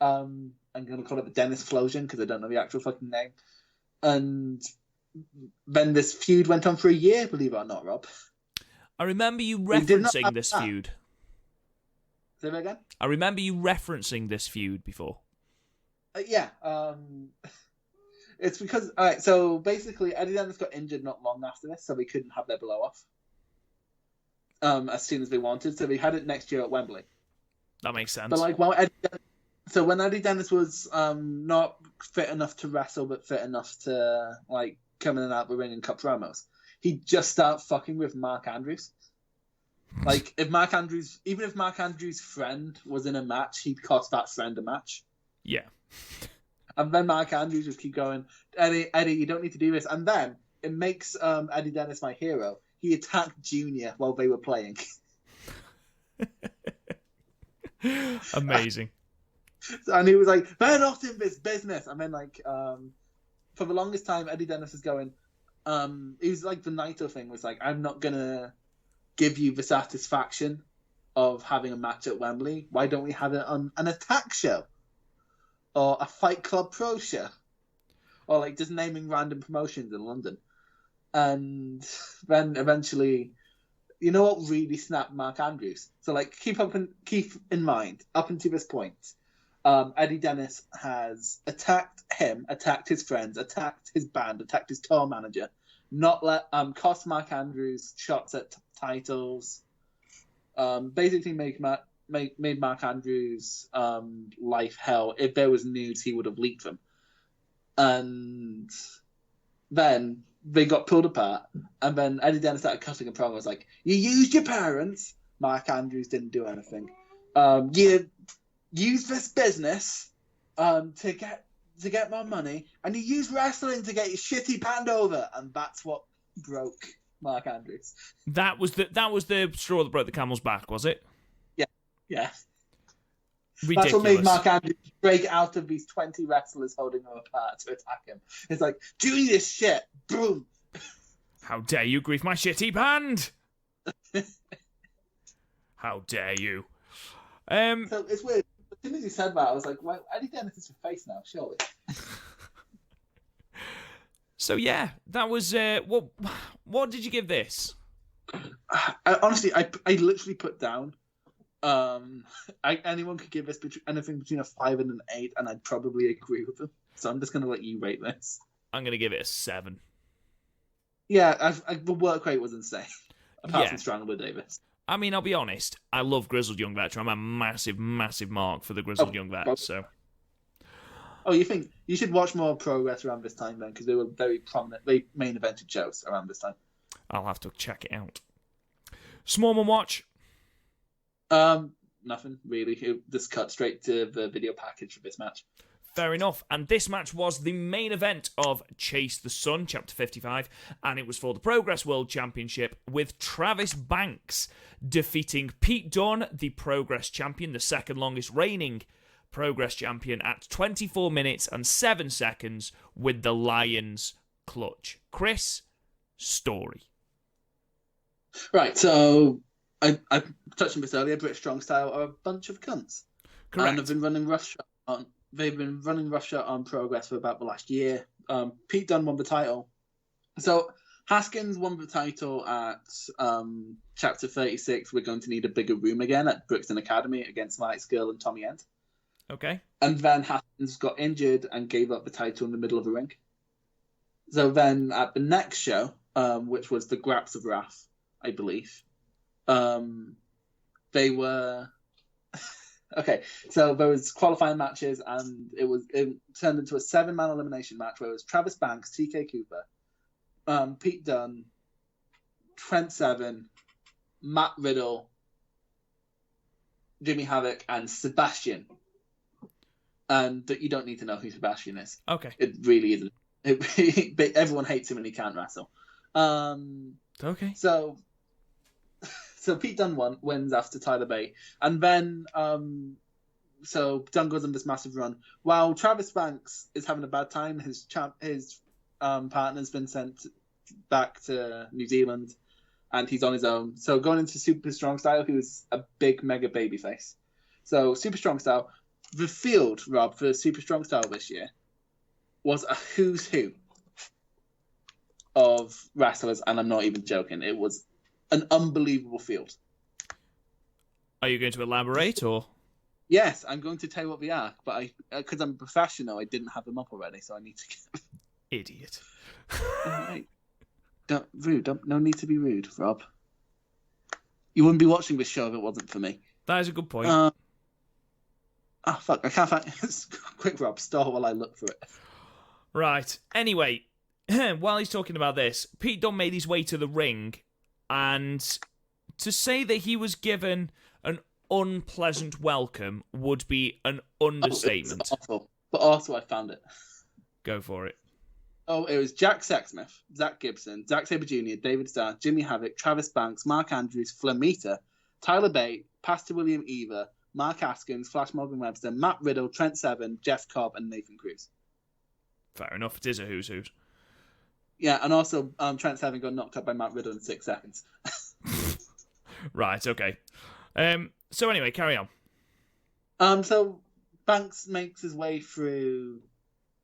I'm going to call it the Dennis Flosion because I don't know the actual fucking name. And then this feud went on for a year, believe it or not, Rob. I remember you referencing this feud. Say that again? I remember you referencing this feud before. Yeah. It's because, all right, so basically Eddie Dennis got injured not long after this, so they couldn't have their blow-off as soon as they wanted, so they had it next year at Wembley. That makes sense. But like, when Eddie Dennis was not fit enough to wrestle, but fit enough to like come in and out the ring and cut promos, he'd just start fucking with Mark Andrews. Like, even if Mark Andrews' friend was in a match, he'd cost that friend a match. Yeah. And then Mark Andrews would keep going, Eddie, you don't need to do this. And then it makes Eddie Dennis my hero. He attacked Junior while they were playing. Amazing. And he was like, they're not in this business. And then, like, for the longest time, Eddie Dennis was going, he was like, the Naito thing was like, I'm not going to give you the satisfaction of having a match at Wembley. Why don't we have it on an Attack show? Or a Fight Club Pro show? Or, like, just naming random promotions in London. And then eventually, you know what really snapped Mark Andrews? So, like, keep in mind, up until this point, Eddie Dennis has attacked him, attacked his friends, attacked his band, attacked his tour manager, not let cost Mark Andrews shots at titles, basically made Mark Andrews' life hell. If there was news, he would have leaked them. And then they got pulled apart, and then Eddie Dennis started cutting a promo. Was like, you used your parents. Mark Andrews didn't do anything. You use this business to get more money, and you use wrestling to get your shitty band over, and that's what broke Mark Andrews. That was the straw that broke the camel's back, was it? Yeah. Ridiculous. That's what made Mark Andrews break out of these 20 wrestlers holding him apart to attack him. It's like, do this shit. Boom. How dare you grief my shitty band? How dare you? So it's weird. As soon as you said that, I was like, well, Eddie Dennis is your face now, surely. So yeah, that was what did you give this? Honestly, I literally put down anyone could give this anything between a 5 and an 8, and I'd probably agree with them. So I'm just going to let you rate this. I'm going to give it a 7. Yeah, the work rate was insane. Apart from Strangler Davis. I mean, I'll be honest. I love Grizzled Young Vets. I'm a massive, massive mark for the Grizzled Young Vets. So. Oh, you think you should watch more progress around this time then? Because they were very prominent. They main evented shows around this time. I'll have to check it out. Smallman watch. Nothing really. It just cut straight to the video package for this match. Fair enough. And this match was the main event of Chase the Sun, Chapter 55, and it was for the Progress World Championship, with Travis Banks defeating Pete Dunne, the Progress Champion, the second longest reigning Progress Champion, at 24 minutes and 7 seconds with the Lions Clutch. Chris, story. Right, so I touched on this earlier. British Strong Style are a bunch of cunts. Correct. And they've been running roughshod on Progress for about the last year. Pete Dunne won the title. So Haskins won the title at Chapter 36. We're going to need a bigger room again at Brixton Academy against Mike Skill and Tommy End. Okay. And then Haskins got injured and gave up the title in the middle of the ring. So then at the next show, which was the Graps of Wrath, I believe, they were... Okay, so there was qualifying matches, and it turned into a 7-man elimination match where it was Travis Banks, TK Cooper, Pete Dunne, Trent Seven, Matt Riddle, Jimmy Havoc, and Sebastian. And you don't need to know who Sebastian is. Okay. It really isn't. Everyone hates him and he can't wrestle. Okay. So Pete Dunne wins after Tyler Bate. And then, so Dunne goes on this massive run. While Travis Banks is having a bad time, his partner's been sent back to New Zealand, and he's on his own. So going into Super Strong Style, he was a big, mega babyface. So Super Strong Style, the field, Rob, for Super Strong Style this year was a who's who of wrestlers, and I'm not even joking. It was an unbelievable field. Are you going to elaborate, or? Yes, I'm going to tell you what they are, but because I'm a professional, I didn't have them up already, so I need to get... Idiot. Right. No need to be rude, Rob. You wouldn't be watching this show if it wasn't for me. That is a good point. Fuck, I can't find... Quick, Rob, stall while I look for it. Right. Anyway, while he's talking about this, Pete Dunne made his way to the ring, and to say that he was given an unpleasant welcome would be an understatement. It was awful. But also, I found it. Go for it. Oh, it was Jack Sexsmith, Zach Gibson, Zack Sabre Jr., David Starr, Jimmy Havoc, Travis Banks, Mark Andrews, Flamita, Tyler Bate, Pastor William Eva, Mark Haskins, Flash Morgan Webster, Matt Riddle, Trent Seven, Jeff Cobb, and Nathan Cruz. Fair enough. It is a who's who's. Yeah, and also Trent Seven got knocked out by Matt Riddle in 6 seconds. Right, okay. So anyway, carry on. So Banks makes his way through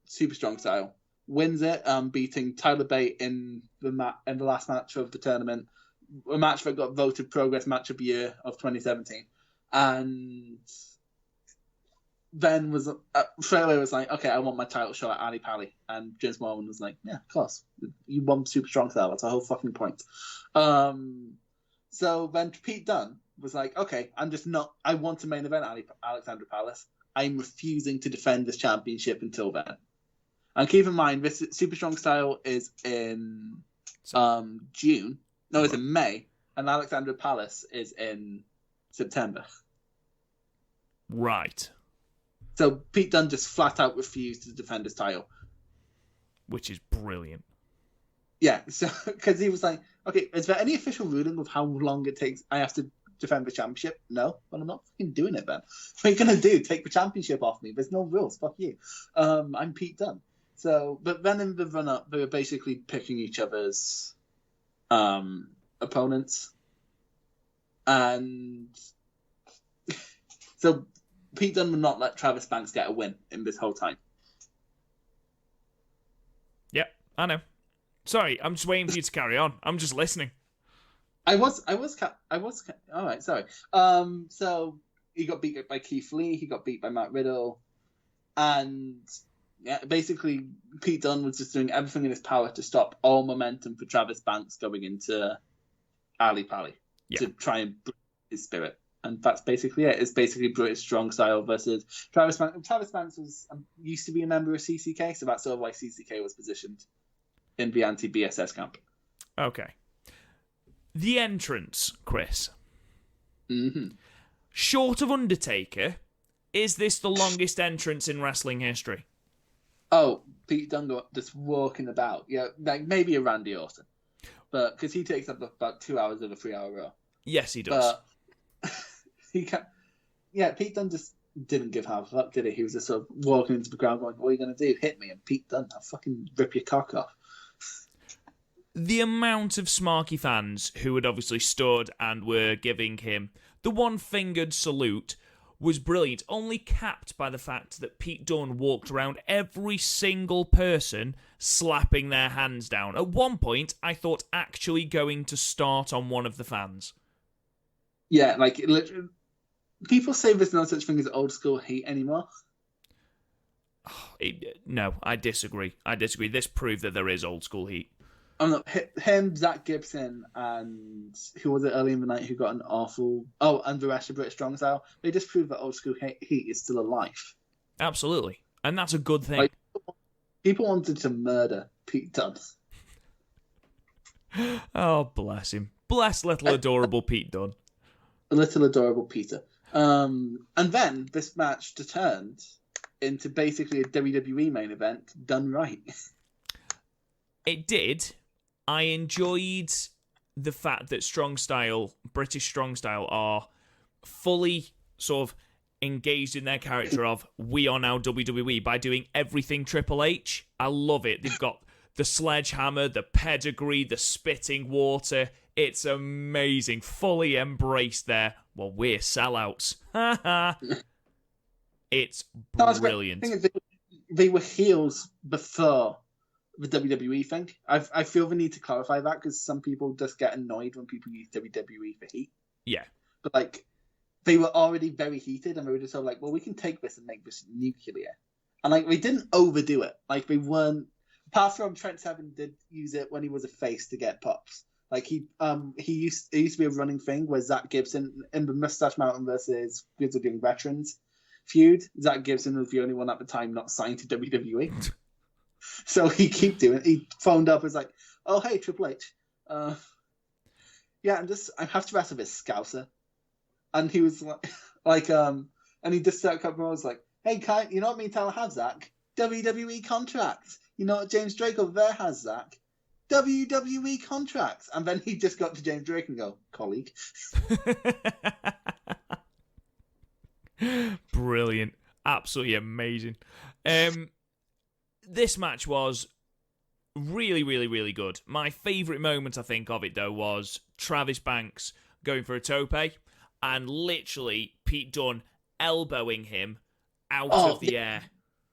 Super Strong Style, wins it, beating Tyler Bate in the last match of the tournament, a match that got voted Progress Match of the Year of 2017, and then was straight away was like, okay, I want my title shot at Ali Pally, and James Morgan was like, yeah, of course, you won Super Strong Style, that's the whole fucking point. So then Pete Dunne was like, okay, I want to main event Alexander Palace. I'm refusing to defend this championship until then. And keep in mind, this Super Strong Style is in June. No, it's in May. And Alexander Palace is in September. Right. So Pete Dunne just flat out refused to defend his title. Which is brilliant. Yeah, so because he was like, okay, is there any official ruling of how long it takes I have to defend the championship? No, well, I'm not fucking doing it then. What are you going to do? Take the championship off me? There's no rules. Fuck you. I'm Pete Dunne. So, but then in the run-up, they were basically picking each other's opponents. And so Pete Dunne would not let Travis Banks get a win in this whole time. Yep, I know. Sorry, I'm just waiting for you to carry on. I'm just listening. I was. All right, sorry. So he got beat by Keith Lee. He got beat by Matt Riddle, and yeah, basically Pete Dunne was just doing everything in his power to stop all momentum for Travis Banks going into Ali Pally to try and break his spirit. And that's basically it. It's basically British Strong Style versus Travis Banks. Travis Banks used to be a member of CCK, so that's sort of why CCK was positioned in the anti-BSS camp. Okay. The entrance, Chris. Mm-hmm. Short of Undertaker, Is this the longest entrance in wrestling history? Oh, Pete Dunne just walking about. Yeah, like maybe a Randy Orton. But because he takes up about 2 hours of a 3-hour Raw. Yes, he does. But he can. Yeah, Pete Dunne just didn't give half a fuck, did he? He was just sort of walking into the crowd going, "What are you going to do? Hit me?" And Pete Dunne, I'll fucking rip your cock off. The amount of smarky fans who had obviously stood and were giving him the one-fingered salute was brilliant, only capped by the fact that Pete Dunne walked around every single person slapping their hands down. At one point, I thought actually going to start on one of the fans. Yeah, like, literally, people say there's no such thing as old school heat anymore. No, I disagree. This proved that there is old school heat. Oh no, him, Zach Gibson, and who was it early in the night who got an awful... Oh, and the rest of British Strong Style. They just proved that old school heat is still alive. Absolutely. And that's a good thing. Like, people wanted to murder Pete Dunne. Oh, bless him. Bless little adorable Pete Dunne. A little adorable Peter. And then this match turned into basically a WWE main event done right. It did. I enjoyed the fact that British Strong Style, are fully sort of engaged in their character of we are now WWE by doing everything Triple H. I love it. They've got the sledgehammer, the pedigree, the spitting water. It's amazing. Fully embraced there. Well, we're sellouts. It's brilliant. They were heels before the WWE thing. I feel the need to clarify that because some people just get annoyed when people use WWE for heat. Yeah. But, like, they were already very heated and they were just sort of like, well, we can take this and make this nuclear. And, like, they didn't overdo it. Like, they weren't... Apart from Trent Seven did use it when he was a face to get pops. Like, it used to be a running thing where Zach Gibson, in the Mustache Mountain versus Grizzled Young Veterans feud, Zach Gibson was the only one at the time not signed to WWE. So he phoned up and was like, "Oh, hey, Triple H. Yeah, I have to wrestle this Scouser." And he was like, and he just sat up and was like, "Hey, Kai, you know what me and Tyler have, Zach? WWE contracts. You know what James Drake over there has, Zach? WWE contracts." And then he just got to James Drake and go, "Colleague." Brilliant. Absolutely amazing. This match was really, really, really good. My favourite moment, I think, of it, though, was Travis Banks going for a tope and literally Pete Dunne elbowing him out of the air.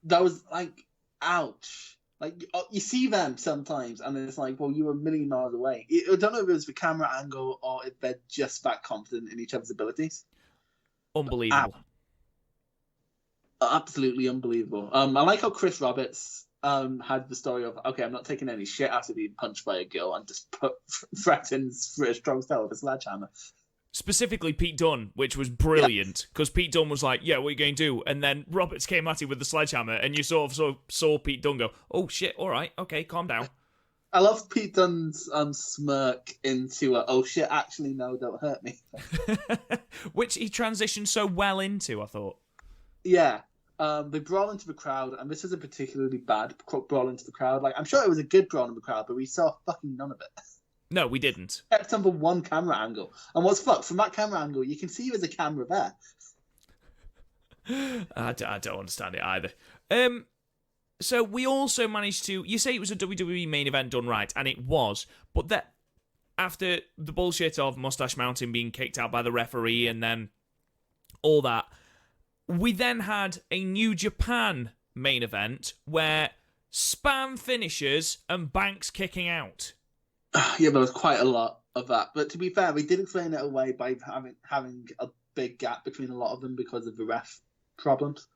That was like, ouch. Like, you see them sometimes, and it's like, well, you were a million miles away. I don't know if it was the camera angle or if they're just that confident in each other's abilities. Unbelievable. Absolutely unbelievable. I like how Chris Roberts had the story of, okay, I'm not taking any shit after being punched by a girl and just threatens for a strong style with a sledgehammer. Specifically Pete Dunne, which was brilliant, because Pete Dunne was like, "Yeah, what are you going to do?" And then Roberts came at him with the sledgehammer, and you sort of saw Pete Dunne go, "Oh shit, all right, okay, calm down." I love Pete Dunne's smirk into "Oh shit, actually no, don't hurt me," which he transitioned so well into, I thought. Yeah. They brawl into the crowd, and this was a particularly bad brawl into the crowd. Like, I'm sure it was a good brawl in the crowd, but we saw fucking none of it. No, we didn't. Except for one camera angle. And what's fucked, from that camera angle, you can see there's a camera there. I don't understand it either. So we also managed to... You say it was a WWE main event done right, and it was, but that after the bullshit of Mustache Mountain being kicked out by the referee and then all that... We then had a New Japan main event where spam finishes and Banks kicking out. Yeah, there was quite a lot of that. But to be fair, we did explain it away by having a big gap between a lot of them because of the ref problems.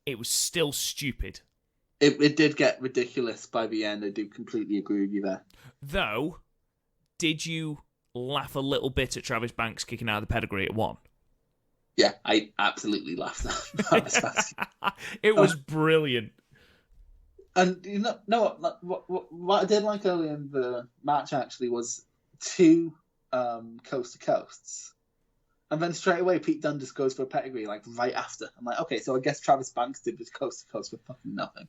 It was still stupid. It did get ridiculous by the end. I do completely agree with you there. Though, did you laugh a little bit at Travis Banks kicking out of the pedigree at 1? Yeah, I absolutely laughed at that. It was brilliant. And you know what I did like early in the match actually was 2 coast to coasts And then straight away, Pete Dunne just goes for a pedigree, like, right after. I'm like, okay, so I guess Travis Banks did this coast to coast for fucking nothing.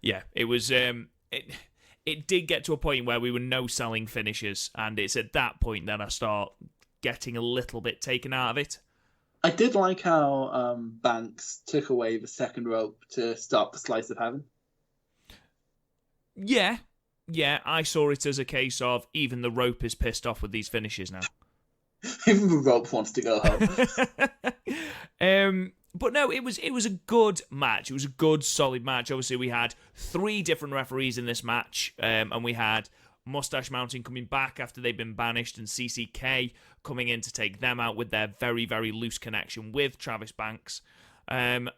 Yeah, it was... It did get to a point where we were no-selling finishers, and it's at that point that I start getting a little bit taken out of it. I did like how Banks took away the second rope to stop the Slice of Heaven. Yeah, I saw it as a case of even the rope is pissed off with these finishes now. Even the rope wants to go home. But no, it was a good match. It was a good, solid match. Obviously, we had 3 different referees in this match, and we had Mustache Mountain coming back after they've been banished, and CCK coming in to take them out with their very, very loose connection with Travis Banks. And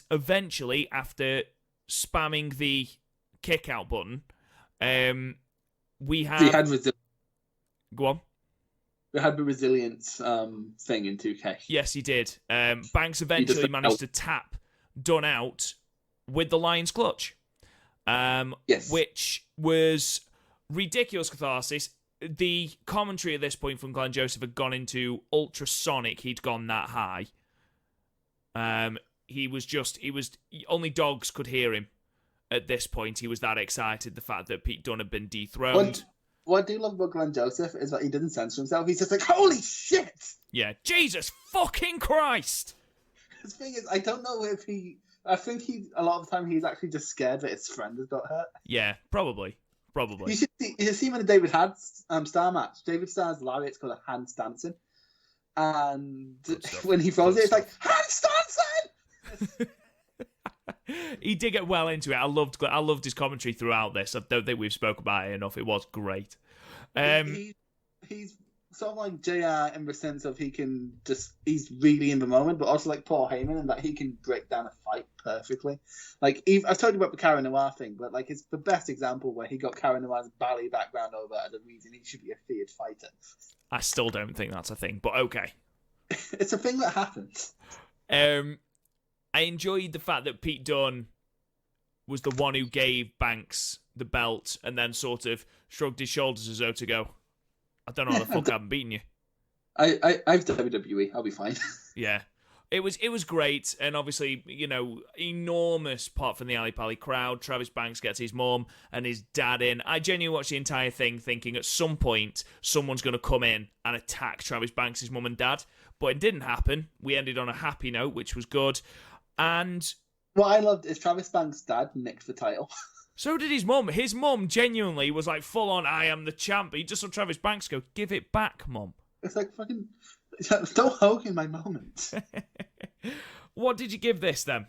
eventually, after spamming the kick-out button, we had... Go on. We had the resilience thing in 2K. Yes, he did. Banks eventually managed to tap Dunne out with the Lion's Clutch. Yes. Which was ridiculous catharsis. The commentary at this point from Glenn Joseph had gone into ultrasonic. He'd gone that high. Only dogs could hear him at this point. He was that excited, the fact that Pete Dunne had been dethroned. What I do love about Glenn Joseph is that he didn't censor himself. He's just like, holy shit! Yeah, Jesus fucking Christ! The thing is, I don't know if I think a lot of the time he's actually just scared that his friend has got hurt. Yeah, probably. You should see him in the David Starr match. David Starr's lariat's called a handstanson. And when he throws it, it's like, handstanson! He did get well into it. I loved his commentary throughout this. I don't think we've spoken about it enough. It was great. He's sort of like JR in the sense of he's really in the moment, but also like Paul Heyman in that he can break down a fight perfectly. Like, I've told you about the Cara Noir thing, but like it's the best example where he got Cara Noir's ballet background over as a reason he should be a feared fighter. I still don't think that's a thing, but okay. It's a thing that happens. I enjoyed the fact that Pete Dunne was the one who gave Banks the belt and then sort of shrugged his shoulders as though to go, I don't know how the fuck I haven't beaten you. I've WWE. I'll be fine. Yeah. It was great, and obviously, enormous pop from the Ali Pali crowd. Travis Banks gets his mum and his dad in. I genuinely watched the entire thing thinking at some point someone's going to come in and attack Travis Banks' mum and dad, but it didn't happen. We ended on a happy note, which was good. And what I loved is Travis Banks' dad nicked the title. So did his mum. His mum genuinely was like full on, I am the champ. He just saw Travis Banks go, give it back, mum. It's like fucking, don't hog in my moment. What did you give this then?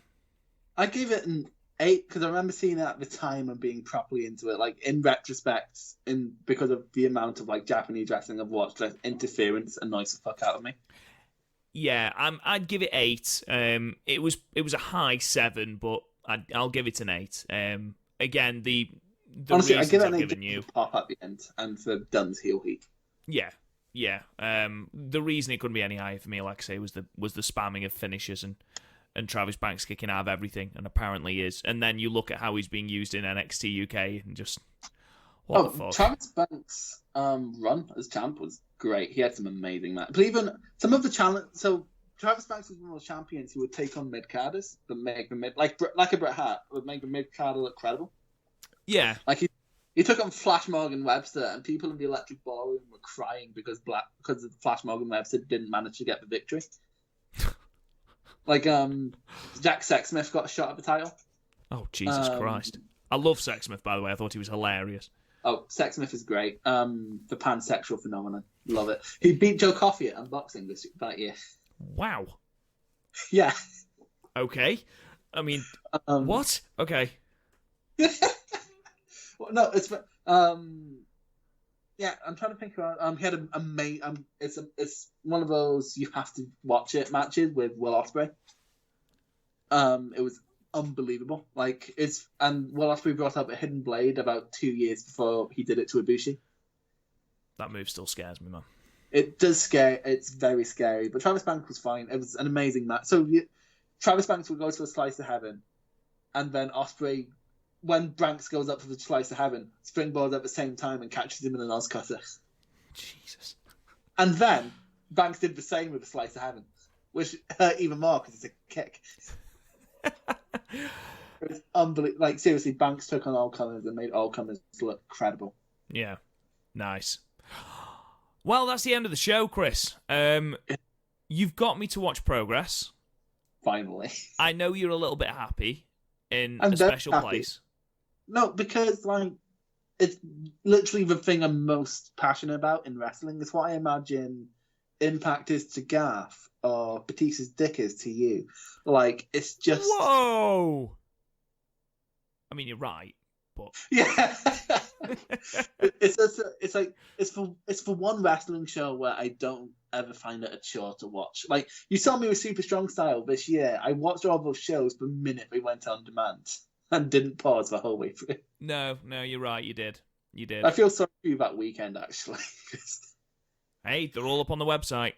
I gave it an 8 because I remember seeing it at the time and being properly into it. Like in retrospect, because of the amount of like Japanese wrestling I've watched, like, interference annoys the fuck out of me. Yeah, I'd give it 8. It was a high 7, but I'll give it an 8. Again, the honestly, reasons I give it I've an 8 given you. Pop at the end and for Dunn's heel heat. Yeah. The reason it couldn't be any higher for me, like I say, was the spamming of finishers and Travis Banks kicking out of everything, and apparently is. And then you look at how he's being used in NXT UK and just what the fuck. Travis Banks' run as champ was great. He had some amazing matches. But even some of the challenge. So Travis Banks was one of those champions who would take on mid-carders, but make the like a Bret Hart, would make the mid-carder look credible. Yeah. Like he took on Flash Morgan Webster, and people in the Electric Ballroom were crying because Flash Morgan Webster didn't manage to get the victory. Like Jack Sexsmith got a shot at the title. Oh Jesus Christ! I love Sexsmith, by the way. I thought he was hilarious. Oh, Sexsmith is great. The pansexual phenomenon, love it. He beat Joe Coffey at unboxing that year. Wow. Yeah. Okay. I mean, what? Okay. Well, no, it's yeah. I'm trying to think about. He had it's one of those you have to watch it matches with Will Ospreay. It was unbelievable. Like and Will Ospreay brought up a hidden blade about 2 years before he did it to Ibushi. That move still scares me, man. It does scare. It's very scary. But Travis Banks was fine. It was an amazing match. So Travis Banks would go to a slice of heaven, and then Ospreay, when Banks goes up for the slice of heaven, springboards at the same time and catches him in an Oz cutter. Jesus. And then Banks did the same with the Slice of Heaven, which hurt even more because it's a kick. It was unbelievable. Like, seriously, Banks took on all-comers and made all-comers look credible. Yeah. Nice. Well, that's the end of the show, Chris. You've got me to watch Progress. Finally. I know you're a little bit happy in I'm a special happy. place. No, because, like, it's literally the thing I'm most passionate about in wrestling. It's what I imagine Impact is to Garth or Batista's dick is to you. Like, it's just... Whoa! I mean, you're right, but... Yeah. It's for one wrestling show where I don't ever find it a chore to watch. Like, you saw me with Super Strong Style this year. I watched all those shows the minute they went on demand and didn't pause the whole way through. No, you're right. You did. I feel sorry for you that weekend, actually. Hey, they're all up on the website.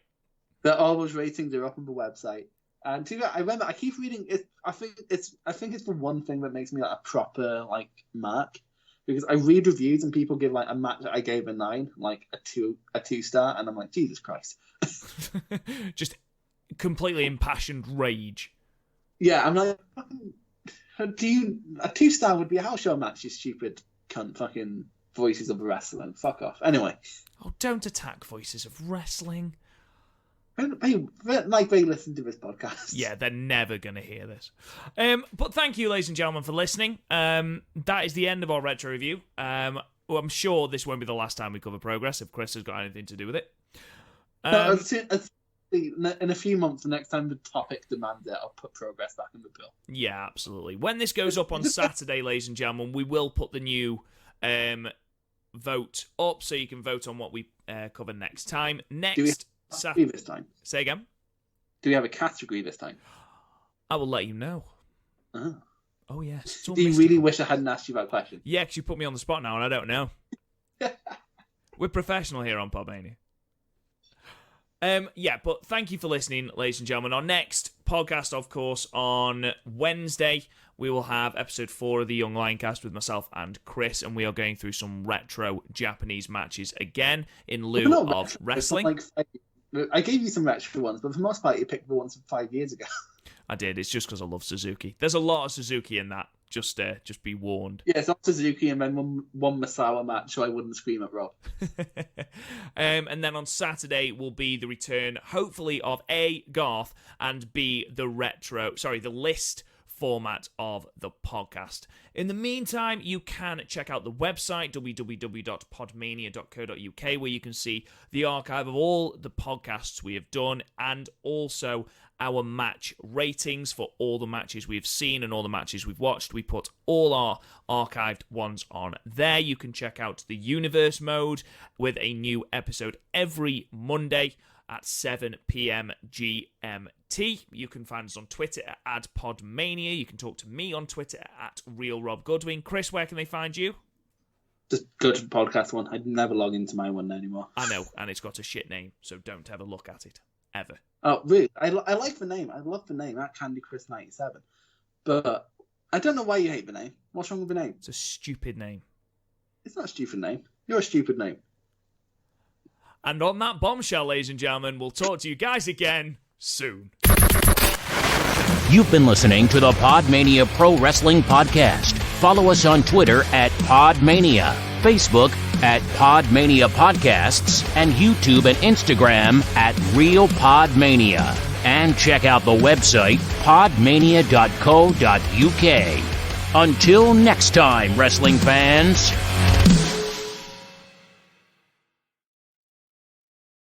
All those ratings are up on the website. And to that, I remember I keep reading it. I think it's the one thing that makes me like a proper like mark, because I read reviews and people give like a match that I gave a 9, like a 2-star, and I'm like, Jesus Christ. Just completely impassioned rage. Yeah, I'm like, a 2-star would be a house show match, you stupid cunt fucking Voices of Wrestling. Fuck off. Anyway. Oh, don't attack Voices of Wrestling. They listen to this podcast. Yeah, they're never going to hear this. But thank you, ladies and gentlemen, for listening. That is the end of our retro review. Well, I'm sure this won't be the last time we cover Progress, if Chris has got anything to do with it. In a few months, the next time the topic demands it, I'll put Progress back in the bill. Yeah, absolutely. When this goes up on Saturday, ladies and gentlemen, we will put the new vote up so you can vote on what we cover next time. Next Saturday. This time? Say again? Do we have a category this time? I will let you know. Oh yes. Do you really wish I hadn't asked you that question? Yeah, because you put me on the spot now and I don't know. We're professional here on PodMania. But thank you for listening, ladies and gentlemen. Our next podcast, of course, on Wednesday, we will have episode 4 of the Young Lioncast with myself and Chris, and we are going through some retro Japanese matches again in lieu of wrestling. I gave you some retro ones, but for the most part, you picked the ones from 5 years ago. I did. It's just because I love Suzuki. There's a lot of Suzuki in that. Just be warned. Yeah, it's not Suzuki and then one Masawa match, so I wouldn't scream at Rob. And then on Saturday will be the return, hopefully, of A, Garth, and B, the list format of the podcast. In the meantime, you can check out the website, www.podmania.co.uk, where you can see the archive of all the podcasts we have done, and also our match ratings for all the matches we've seen and all the matches we've watched. We put all our archived ones on there. You can check out the Universe mode with a new episode every Monday at 7 p.m. GMT. You can find us on Twitter at PodMania. You can talk to me on Twitter at RealRobGoodwin. Chris, where can they find you? Just go to the podcast one. I'd never log into my one anymore. I know, and it's got a shit name, so don't ever look at it. Ever. Oh, really? I like the name. I love the name. At Candy Chris 97. But I don't know why you hate the name. What's wrong with the name? It's a stupid name. It's not a stupid name. You're a stupid name. And on that bombshell, ladies and gentlemen, we'll talk to you guys again soon. You've been listening to the PodMania Pro Wrestling Podcast. Follow us on Twitter at PodMania, Facebook at PodMania Podcasts, and YouTube and Instagram at Real PodMania. And check out the website, podmania.co.uk. Until next time, wrestling fans.